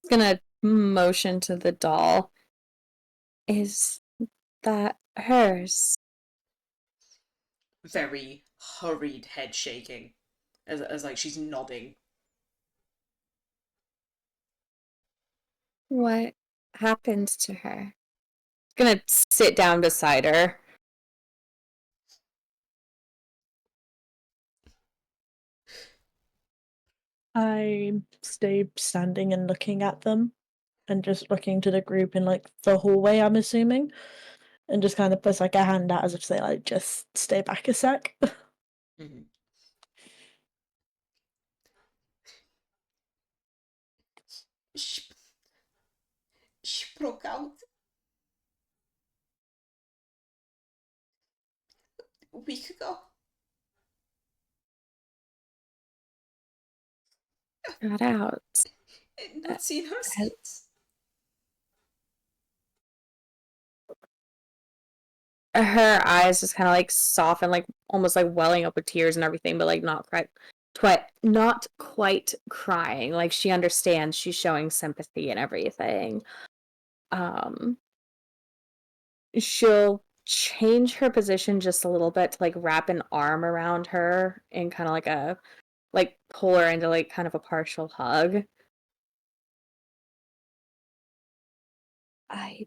Gonna motion to the doll. Is that hers? Very hurried head shaking, as like she's nodding. What happened to her? Gonna sit down beside her. I stay standing and looking at them and just looking to the group in like the hallway, I'm assuming, and just kind of puts like a hand out as if to say like just stay back a sec. Mm-hmm. She broke out a week ago. Got out. I've not seen her has- since. Her eyes just kind of like soften, like almost like welling up with tears and everything, but like not quite crying. Like she understands, she's showing sympathy and everything. She'll change her position just a little bit to like wrap an arm around her and kind of like pull her into like kind of a partial hug. I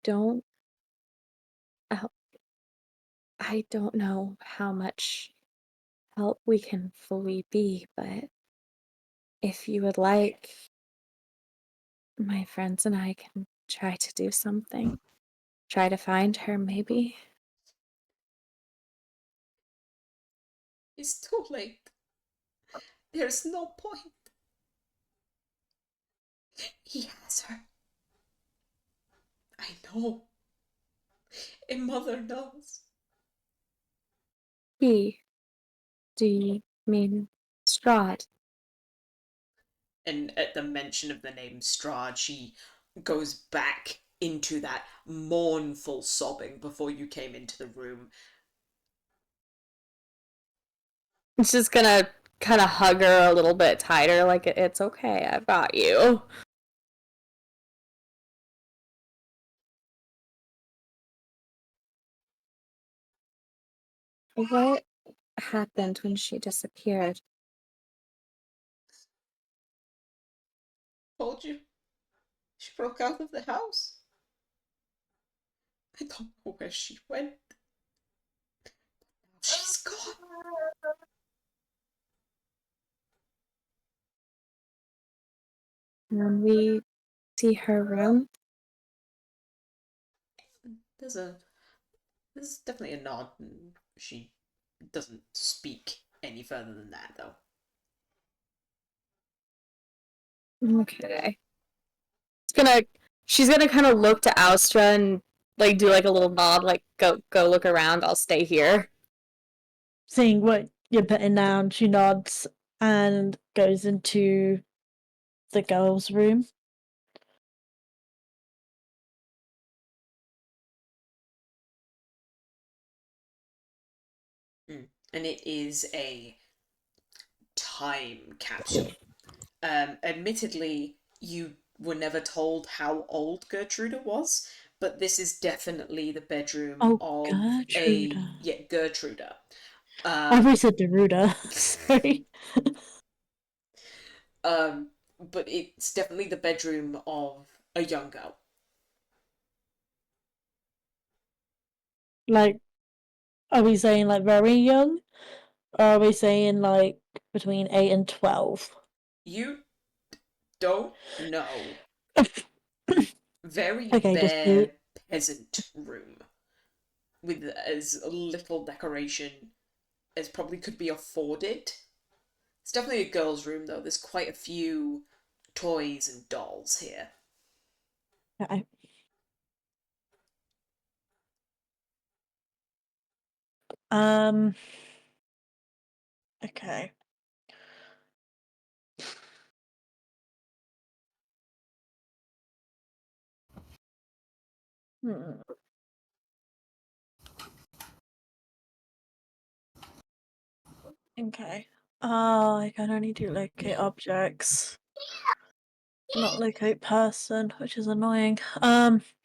don't. Oh, I don't know how much help we can fully be, but if you would like, my friends and I can try to do something. Try to find her, maybe. It's too late. There's no point. He has her. I know. A mother knows. He. Do you mean Strahd? And at the mention of the name Strahd, she goes back into that mournful sobbing before you came into the room. It's just gonna kind of hug her a little bit tighter, like it's okay, I've got you. What happened when she disappeared? Told you. She broke out of the house. I don't know where she went. She's gone. When we see her room, There's definitely a nod, and she doesn't speak any further than that, though. okay. She's gonna kind of look to Austra and like do like a little nod, like go look around, I'll stay here. Seeing what you're putting down, she nods and goes into the girls' room. And it is a time capsule. Admittedly, you were never told how old Gertruda was, but this is definitely the bedroom Oh, of Gertruda. Gertruda. I always said Deruda. Sorry. But it's definitely the bedroom of a young girl. Like, are we saying like very young? Or are we saying like between 8 and 12? You don't know. Very Okay, just do. bare peasant room with as little decoration as probably could be afforded. It's definitely a girl's room though. There's quite a few toys and dolls here. Okay. Um. Okay. Hmm. Okay. I can only do locate objects, not locate person, which is annoying.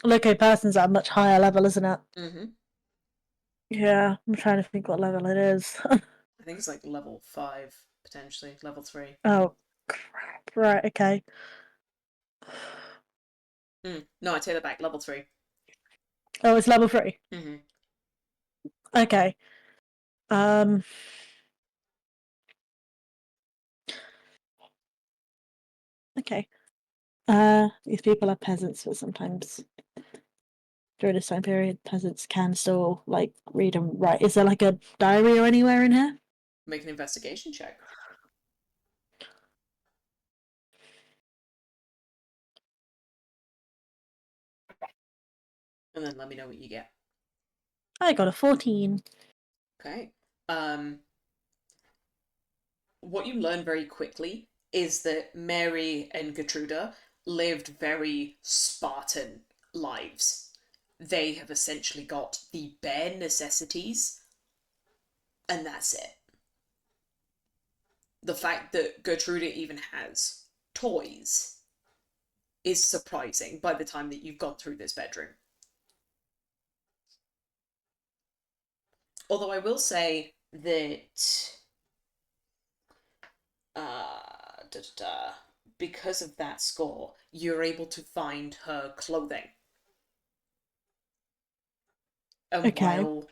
Locate person's at a much higher level, isn't it? Mm-hmm. Yeah, I'm trying to think what level it is. I think it's like level 5, potentially. Level 3. Oh, crap. Right, okay. No, I take that back. Level 3. Oh, it's level 3. Mm-hmm. Okay. Okay. These people are peasants, but sometimes during this time period, peasants can still like read and write. Is there like a diary or anywhere in here? Make an investigation check. And then let me know what you get. I got a 14. Okay. What you learn very quickly is that Mary and Gertruda lived very Spartan lives. They have essentially got the bare necessities, and that's it. The fact that Gertruda even has toys is surprising by the time that you've gone through this bedroom. Although I will say that because of that score, you're able to find her clothing. And Okay. while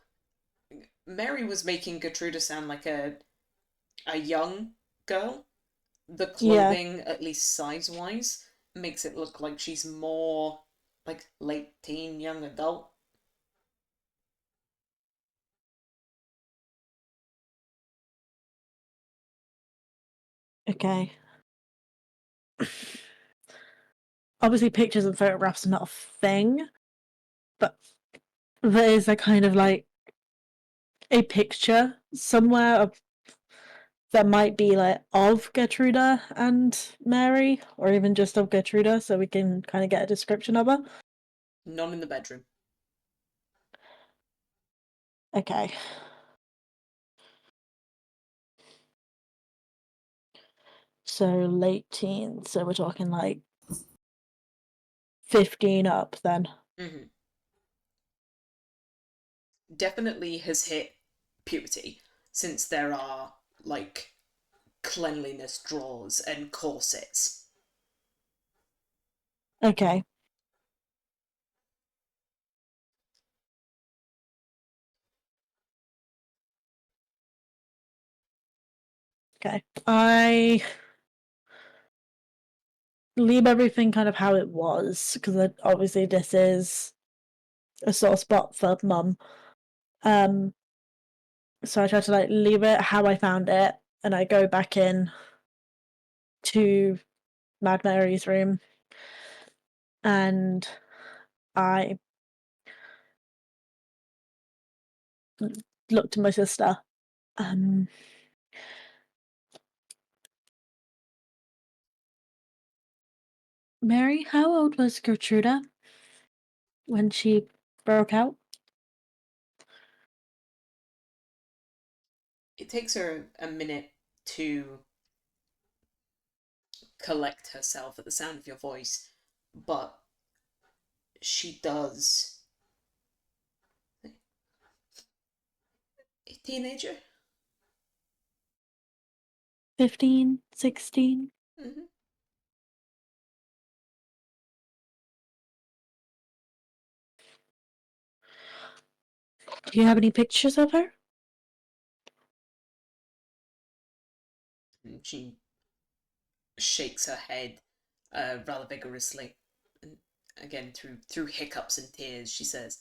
Mary was making Gertruda sound like a young girl, the Yeah. clothing, at least size-wise, makes it look like she's more like late teen, young adult. Okay. Obviously, pictures and photographs are not a thing, but there is a kind of like a picture somewhere of that might be like of Gertruda and Mary, or even just of Gertruda, so we can kind of get a description of her. None in the bedroom. Okay. So late teens, so we're talking like 15 up then. Mm-hmm. Definitely has hit puberty, since there are like cleanliness drawers and corsets. Okay. Okay. I leave everything kind of how it was, because obviously this is a sore spot for mum. So I try to like leave it how I found it, and I go back in to Mad Mary's room, and I look to my sister. Mary, how old was Gertruda when she broke out? It takes her a minute to collect herself at the sound of your voice, but she does. A teenager? 15, 16? Mm-hmm. Do you have any pictures of her? And she shakes her head rather vigorously. And again, through hiccups and tears, she says,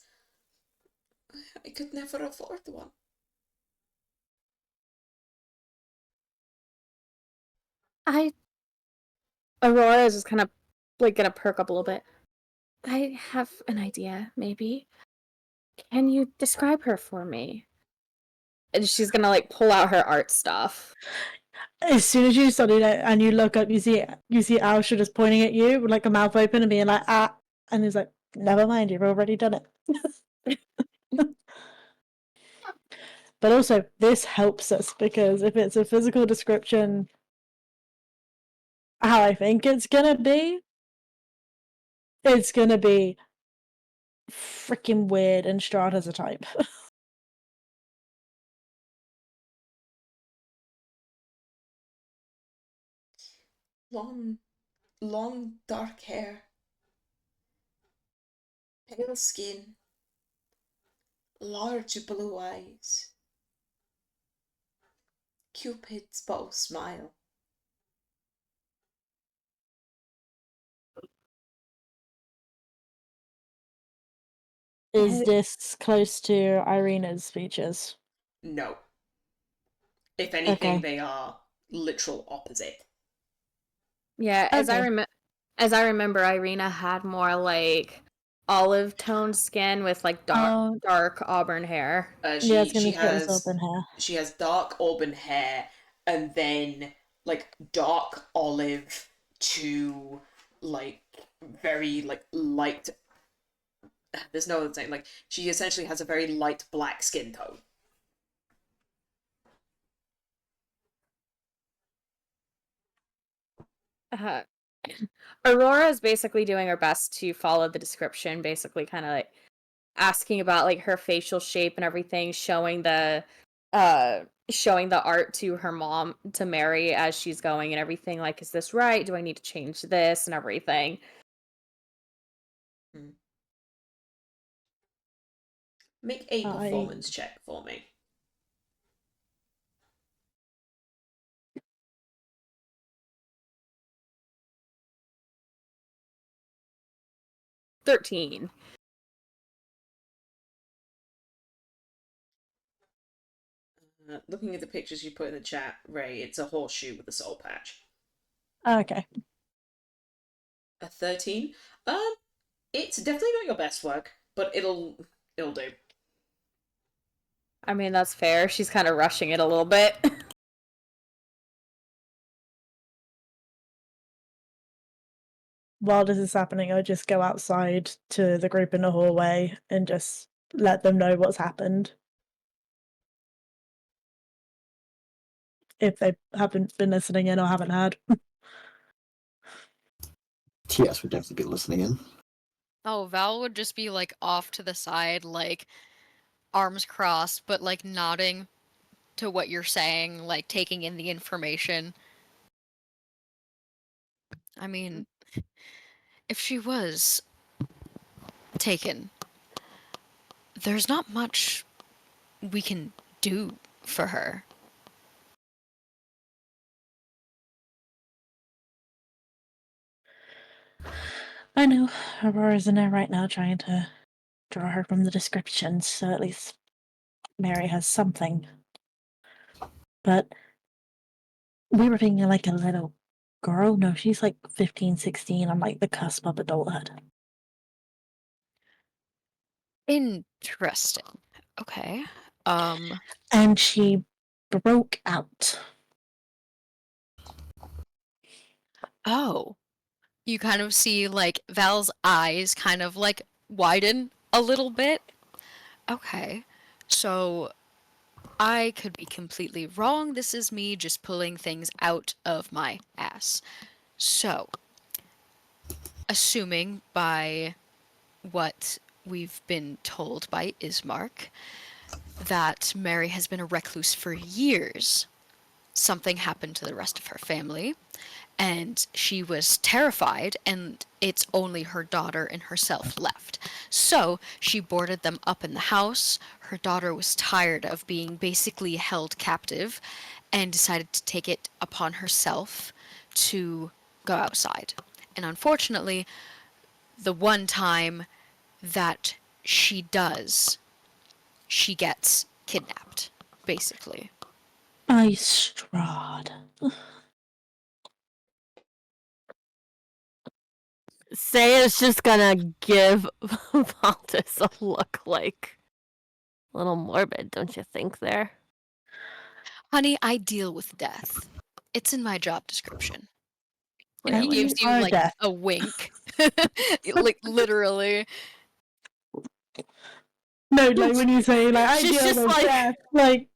I could never afford one. Aurora is just kind of like gonna perk up a little bit. I have an idea, maybe. Can you describe her for me? And she's gonna like pull out her art stuff. As soon as you studied it and you look up, you see Alsha just pointing at you with like a mouth open and being like, ah. And he's like, never mind, you've already done it. But also, this helps us because if it's a physical description, how I think it's gonna be freaking weird, and Strahd has a type. Long, long dark hair, pale skin, large blue eyes, Cupid's bow smile. Is this close to Irina's features? No. If anything, Okay. they are literal opposite. Yeah, Okay. as I remember, Irina had more like olive toned skin with like Oh, dark auburn hair. yeah, I was She gonna say it was open hair. has dark auburn hair and then like dark olive to like very like light. There's no other thing. Like she essentially has a very light black skin tone. Uh, Aurora is basically doing her best to follow the description, basically kind of like asking about like her facial shape and everything, showing the art to her mom, to Mary, as she's going and everything, like, is this right? Do I need to change this and everything? Make a I performance check for me. 13. Looking at the pictures you put in the chat, Ray, it's a horseshoe with a soul patch. okay. A 13. It's definitely not your best work, but it'll do. I mean, that's fair. She's kind of rushing it a little bit. While this is happening, I just go outside to the group in the hallway and just let them know what's happened. If they haven't been listening in or haven't heard. TS would definitely be listening in. Oh, Val would just be like off to the side, like arms crossed, but like nodding to what you're saying, like taking in the information. I mean, if she was taken, there's not much we can do for her. I know Aurora's in there right now trying to draw her from the descriptions, so at least Mary has something. But we were thinking like a little girl. No, she's like 15, 16 on like the cusp of adulthood. Interesting. Okay. And she broke out. Oh. You kind of see like Val's eyes kind of like widen a little bit. Okay. So I could be completely wrong. This is me just pulling things out of my ass. So, assuming by what we've been told by Ismark that Mary has been a recluse for years, something happened to the rest of her family, and she was terrified, and it's only her daughter and herself left. So she boarded them up in the house. Her daughter was tired of being basically held captive and decided to take it upon herself to go outside. And unfortunately, the one time that she does, she gets kidnapped, basically. I Strahd. Saya's just gonna give Valdis a look like a little morbid, don't you think there? Honey, I deal with death. It's in my job description. And he And Clearly. gives you are like deaf. a wink. Like literally. No, like when you say like I She's deal just with like- deaf, like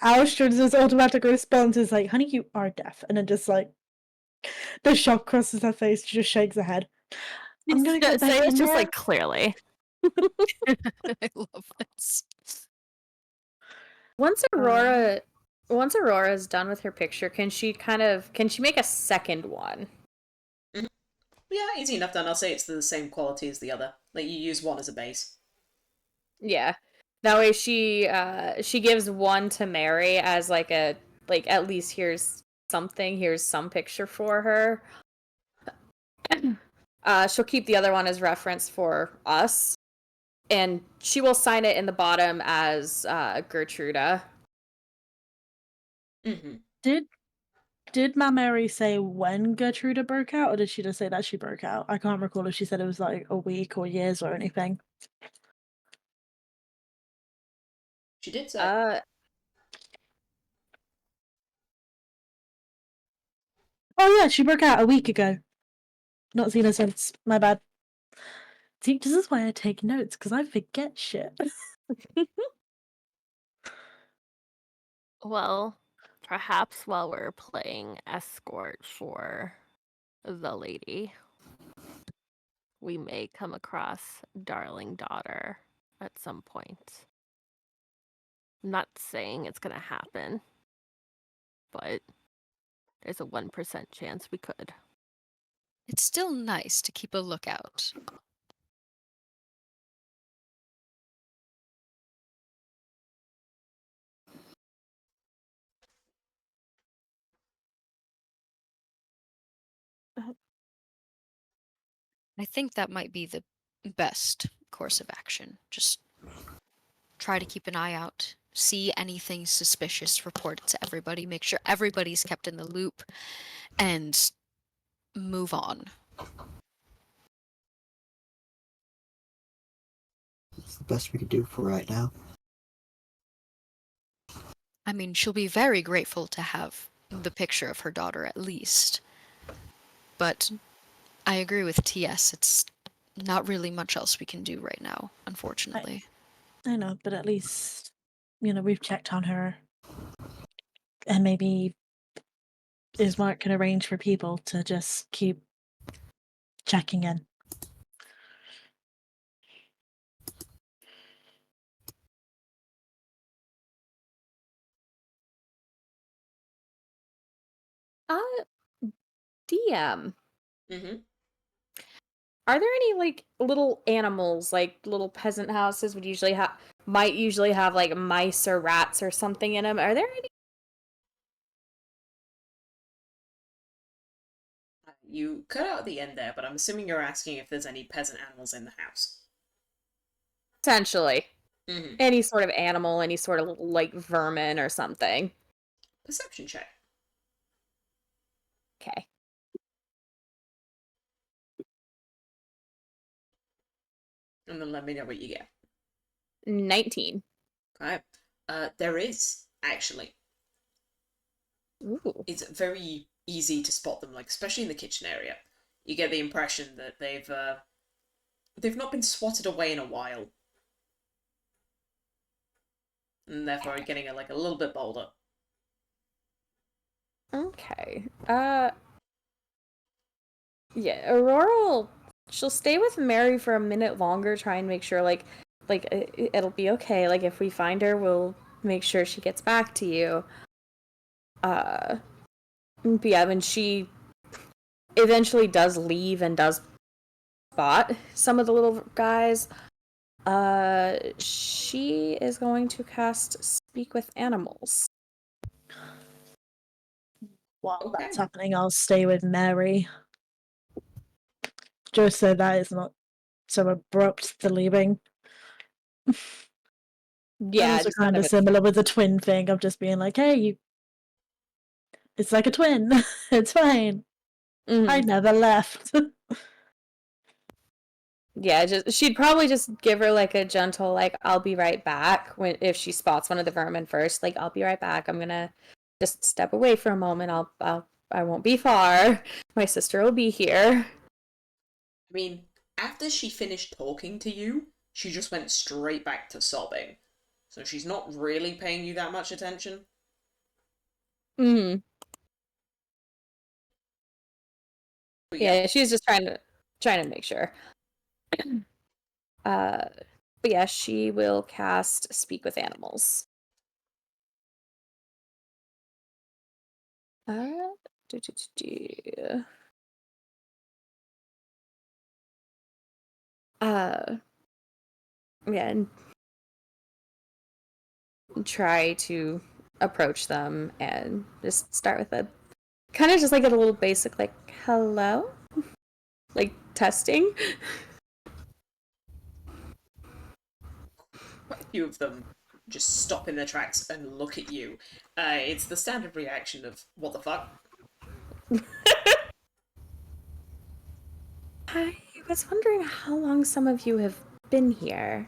Alstrad's automatic response is like, honey, you are deaf, and then just like the shock crosses her face, she just shakes her head. I'm gonna go back Saya's in just there. like, clearly. I love this. Once Um, once Aurora's done with her picture, can she make a second one? Yeah, easy enough done. I'll say it's the same quality as the other. Like, you use one as a base. Yeah. That way she gives one to Mary as like at least here's some picture for her. She'll keep the other one as reference for us. And she will sign it in the bottom as Gertruda. Mm-hmm. Did Ma Mary say when Gertruda broke out, or did she just say that she broke out? I can't recall if she said it was like a week or years or anything. She did say. Oh yeah, she broke out a week ago. Not seen her since. My bad. See, this is why I take notes, because I forget shit. Well, perhaps while we're playing escort for the lady, we may come across darling daughter at some point. I'm not saying it's gonna happen, but there's a 1% chance we could. It's still nice to keep a lookout. I think that might be the best course of action. Just try to keep an eye out. See anything suspicious, report it to everybody. Make sure everybody's kept in the loop, and move on. It's the best we could do for right now. I mean, she'll be very grateful to have the picture of her daughter at least. But I agree with TS. It's not really much else we can do right now, unfortunately. I know, but at least, we've checked on her. And maybe Ismark can arrange for people to just keep checking in. DM. Mm-hmm. Are there any like little animals, like little peasant houses might usually have like mice or rats or something in them? Are there any? You cut out at the end there, but I'm assuming you're asking if there's any peasant animals in the house. Potentially. Mm-hmm. Any sort of animal, any sort of like vermin or something. Perception check. Okay. And then let me know what you get. 19. Okay. There is, actually. Ooh. It's very easy to spot them, like, especially in the kitchen area. You get the impression that they've not been swatted away in a while. And therefore getting a little bit bolder. Okay. Yeah, she'll stay with Mary for a minute longer, try and make sure it'll be okay. Like if we find her, we'll make sure she gets back to you. But yeah, when she eventually does leave and does spot some of the little guys, she is going to cast Speak with Animals. While Okay. that's happening, I'll stay with Mary. Just so that it's not so abrupt, the leaving. Yeah, also just kind of similar with the twin thing of just being like, hey, it's like a twin. It's fine. I never left. Yeah, she'd probably just give her like a gentle I'll be right back if she spots one of the vermin first. Like I'll be right back. I'm gonna just step away for a moment. I won't be far. My sister will be here. I mean, after she finished talking to you, she just went straight back to sobbing. So she's not really paying you that much attention. Mm-hmm. But Yeah, she's just trying to make sure. But yeah, she will cast Speak with Animals. Do, do, do. Yeah, and try to approach them and just start with a kind of just like a little basic, like, hello? Like, testing? Quite a few of them just stop in their tracks and look at you. It's the standard reaction of, what the fuck? I was wondering how long some of you have been here.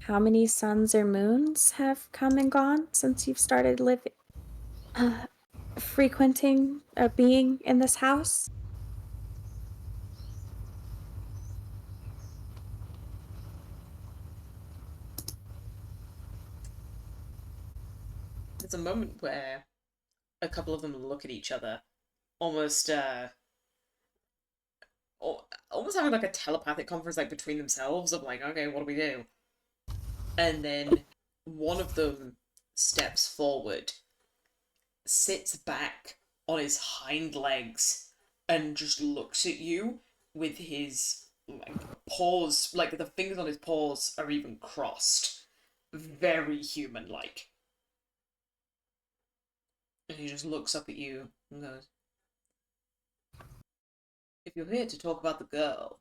How many suns or moons have come and gone since you've started living, frequenting, or being in this house? There's a moment where a couple of them look at each other, almost almost having like a telepathic conference like between themselves of like, okay, what do we do? And then one of them steps forward, sits back on his hind legs, and just looks at you with his like paws, like the fingers on his paws are even crossed, very human-like. And he just looks up at you and goes, "If you're here to talk about the girl,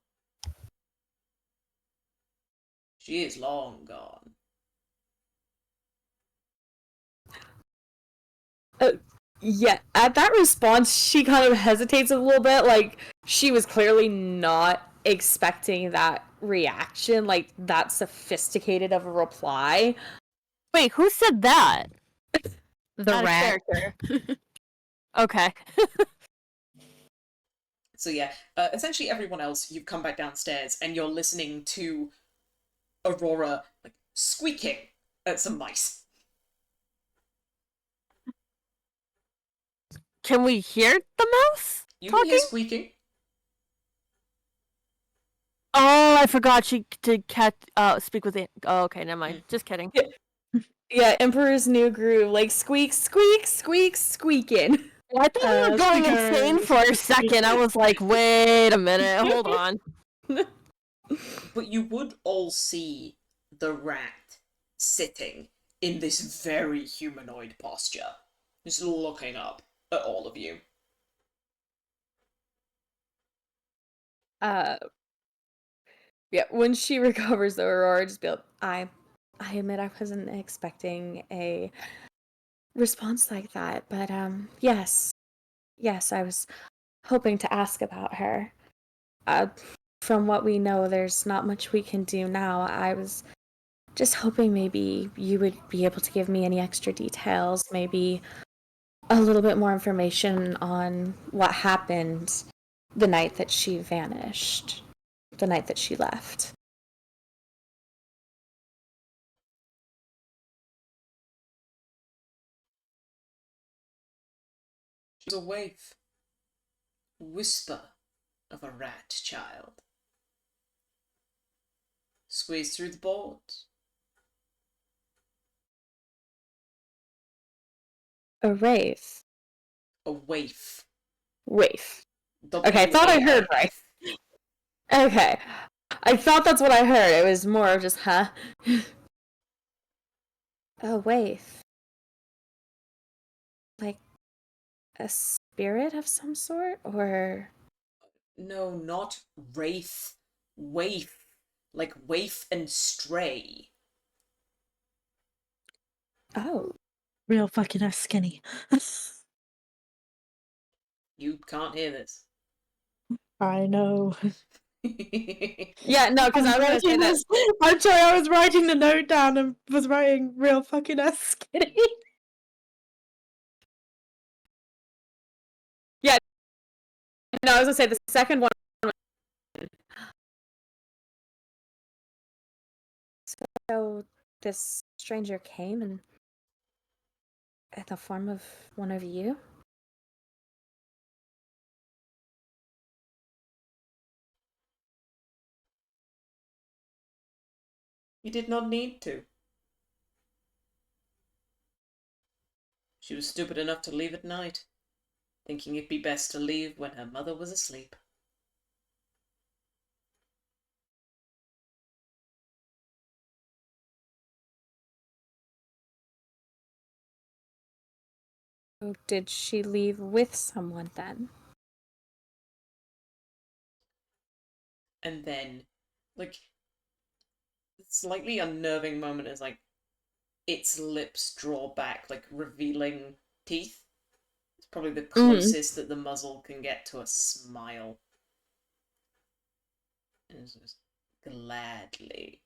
she is long gone." Yeah, at that response, she kind of hesitates a little bit. Like, she was clearly not expecting that reaction, like, that sophisticated of a reply. Wait, who said that? The Out of rat. character. Okay. So yeah, essentially everyone else, you've come back downstairs and you're listening to Aurora like squeaking at some mice. Can we hear the mouse You can talking? hear squeaking. Oh, I forgot she did speak with it. Oh, okay, never mind. Just kidding. Yeah, Emperor's New Groove, like, squeak, squeak, squeak, squeaking. I thought we were going Squeaker, insane for a second. I was like, wait a minute, hold on. But you would all see the rat sitting in this very humanoid posture, just looking up at all of you. Yeah, when she recovers, the Aurora just be like, I admit I wasn't expecting a response like that, but yes, I was hoping to ask about her. From what we know, there's not much we can do now. I was just hoping maybe you would be able to give me any extra details, maybe a little bit more information on what happened the night that she vanished, the night that she left. She was a waif. Whisper of a rat child. Squeeze through the boards. A wraith. A waif. Waif. Okay, I thought I heard right. W-A-I-F. Okay. I thought that's what I heard. It was more of just, huh? A waif. Like a spirit of some sort? Or. No, not wraith. Waif. Like waif and stray. Oh. Real fucking ass skinny. You can't hear this. I know. Yeah, no, because I was going to say that. I'm sorry, I was writing the note down and was writing real fucking ass skinny. Yeah. No, I was going to say the second one. So this stranger came in the form of one of you? You did not need to. She was stupid enough to leave at night, thinking it'd be best to leave when her mother was asleep. Oh, did she leave with someone then? And then, like, the slightly unnerving moment is like its lips draw back, like revealing teeth. It's probably the closest that the muzzle can get to a smile. And it's just gladly.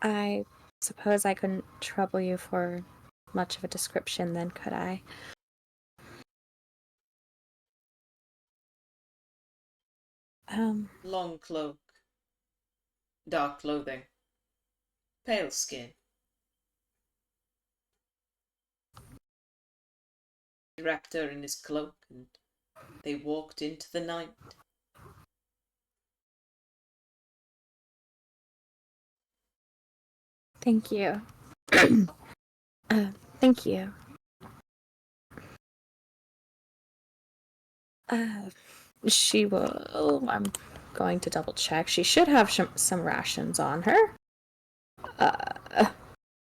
I suppose I couldn't trouble you for much of a description then, could I? Long cloak, dark clothing, pale skin. He wrapped her in his cloak and they walked into the night. Thank you. Thank you. She will. I'm going to double check. She should have some rations on her.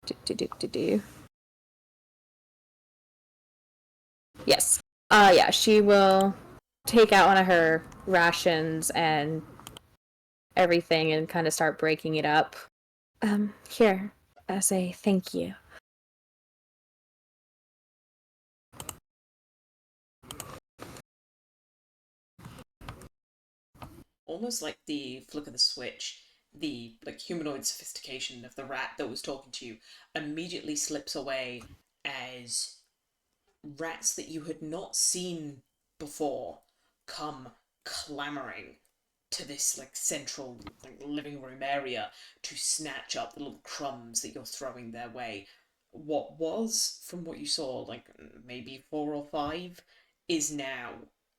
Do. Yes. Yeah, she will take out one of her rations and everything and kind of start breaking it up. Here, as a thank you. Almost like the flick of the switch, the like humanoid sophistication of the rat that was talking to you immediately slips away as rats that you had not seen before come clamoring to this like central like living room area to snatch up the little crumbs that you're throwing their way. What was, from what you saw, like maybe 4 or 5, is now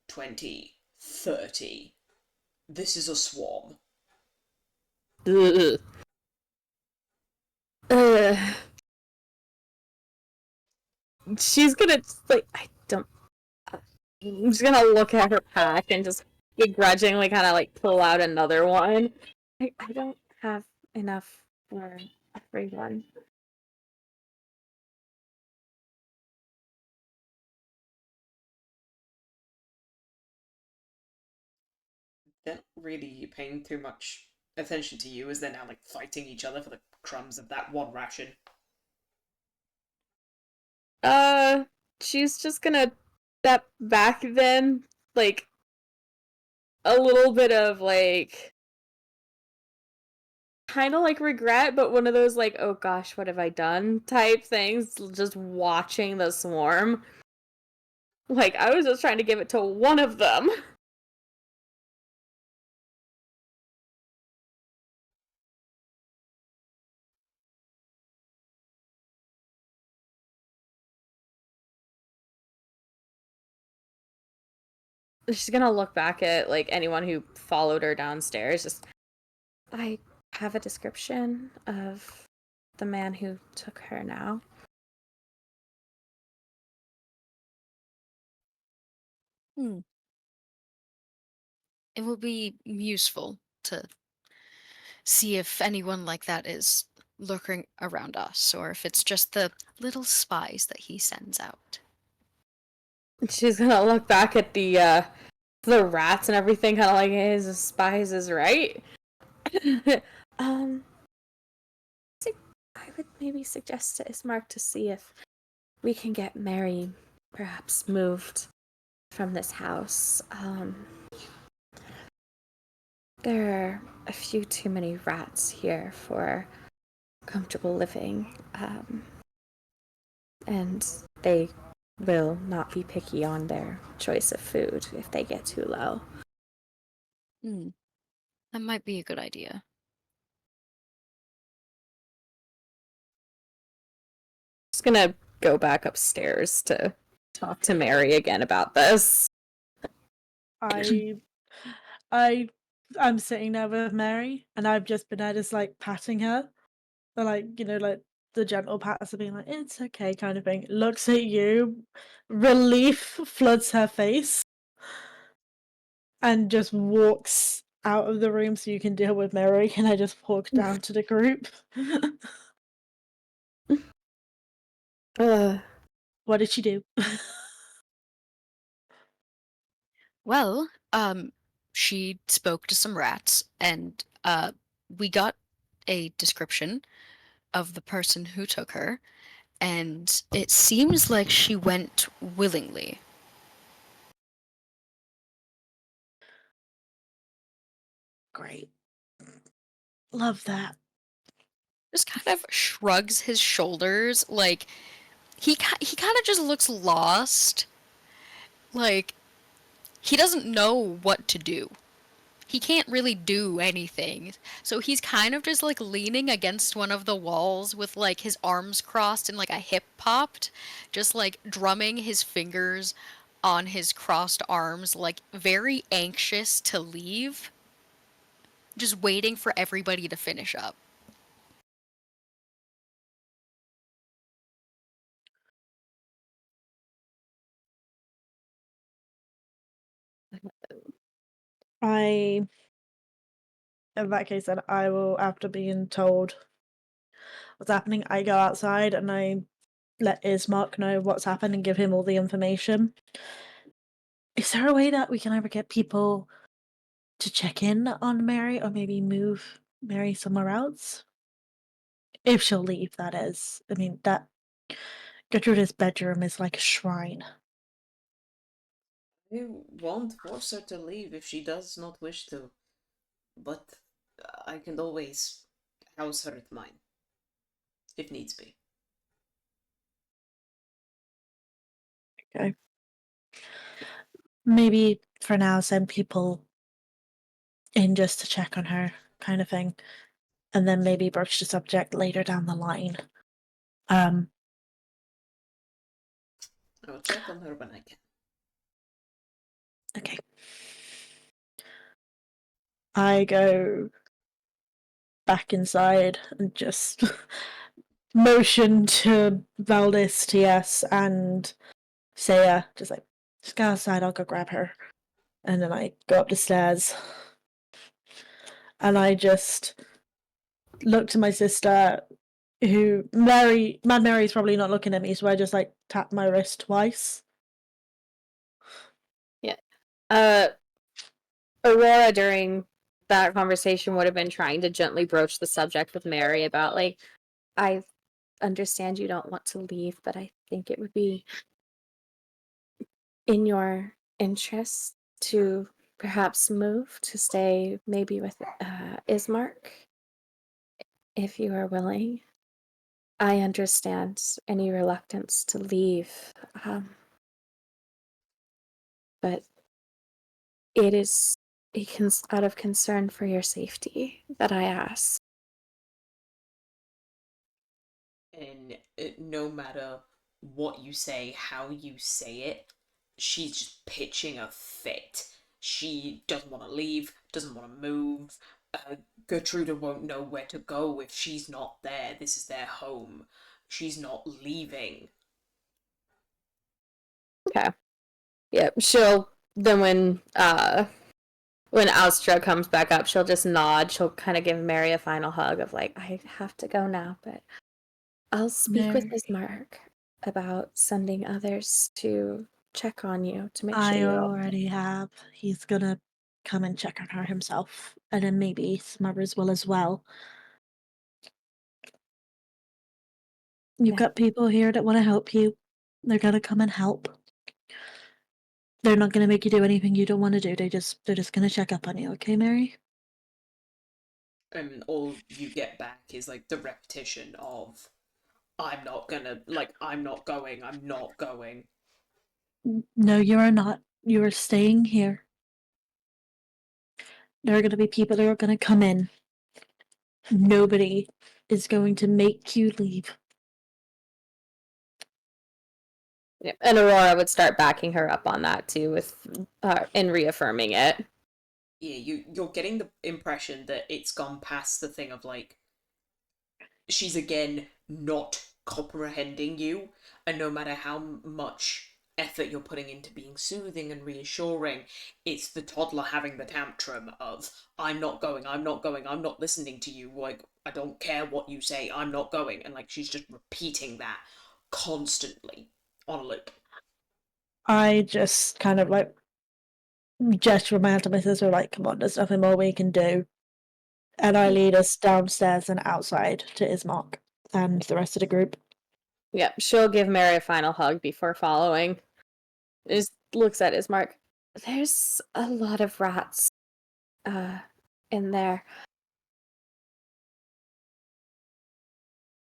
20, 30. This is a swarm. Ugh. She's gonna like I don't. I'm just gonna look at her pack and just begrudgingly kind of like pull out another one. I don't have enough for everyone. They're not really paying too much attention to you as they're now like fighting each other for the crumbs of that one ration. She's just gonna step back then, like a little bit of like kind of like regret, but one of those like, oh gosh, what have I done type things, just watching the swarm. Like, I was just trying to give it to one of them. She's gonna look back at like anyone who followed her downstairs. Just, I have a description of the man who took her now. It will be useful to see if anyone like that is lurking around us, or if it's just the little spies that he sends out. She's gonna look back at the rats and everything, kind of like, hey, the spies is right. um, I would maybe suggest to Ismark to see if we can get Mary perhaps moved from this house. There are a few too many rats here for comfortable living, and they will not be picky on their choice of food if they get too low. That might be a good idea. Just gonna go back upstairs to talk to Mary again about this. I'm sitting there with Mary, and I've just been there just like patting her, or, like, you know, like the gentle pats of being like, it's okay kind of thing. Looks at you, relief floods her face, and just walks out of the room so you can deal with Mary. And I just walk down to the group. What did she do? Well, she spoke to some rats, and we got a description of the person who took her, and it seems like she went willingly. Great. Love that. Just kind of shrugs his shoulders, like he kind of just looks lost. Like he doesn't know what to do. He can't really do anything. So he's kind of just like leaning against one of the walls with like his arms crossed and like a hip popped, just like drumming his fingers on his crossed arms, like very anxious to leave, just waiting for everybody to finish up. In that case, then I will, after being told what's happening, I go outside and I let Ismark know what's happened and give him all the information. Is there a way that we can ever get people to check in on Mary, or maybe move Mary somewhere else? If she'll leave, that is. I mean, that Gertrude's bedroom is like a shrine. I won't force her to leave if she does not wish to, but I can always house her at mine, if needs be. Okay. Maybe for now, send people in just to check on her, kind of thing, and then maybe broach the subject later down the line. I will check on her when I can. Okay. I go back inside and just motion to Valdis, TS, and Saya, just like, just go outside, I'll go grab her. And then I go up the stairs. And I just look to my sister, who, Mad Mary's probably not looking at me, so I just like tap my wrist twice. Yeah. Aurora, during that conversation, would have been trying to gently broach the subject with Mary about, like, I understand you don't want to leave, but I think it would be in your interest to perhaps move to stay maybe with Ismark, if you are willing. I understand any reluctance to leave, but it is out of concern for your safety that I ask. And no matter what you say, how you say it, she's just pitching a fit. She doesn't want to leave, doesn't want to move. Gertrude won't know where to go if she's not there. This is their home. She's not leaving. Okay. Yep. She'll then when Astra comes back up, she'll just nod. She'll kind of give Mary a final hug of like, I have to go now, but I'll speak with Mary. Ismark about sending others to check on you to make sure I you're already have. He's gonna come and check on her himself, and then maybe some others will as well. You've Yeah. got people here that want to help you. They're gonna come and help. They're not gonna make you do anything you don't want to do. They're just gonna check up on you, okay, Mary? And all you get back is like the repetition of, I'm not gonna, like, I'm not going, I'm not going. No, you are not. You are staying here. There are gonna be people that are gonna come in. Nobody is going to make you leave. Yep. And Aurora would start backing her up on that too, with and reaffirming it. Yeah, you're getting the impression that it's gone past the thing of like she's again not comprehending you, and no matter how much effort you're putting into being soothing and reassuring, it's the toddler having the tantrum of I'm not going, I'm not going, I'm not listening to you, like I don't care what you say, I'm not going, and like she's just repeating that constantly on a loop. I just kind of like gesture my hand to my sister, like, come on, there's nothing more we can do. And I lead us downstairs and outside to Ismark and the rest of the group. Yep, she'll give Mary a final hug before following. Just looks at Ismark. There's a lot of rats in there.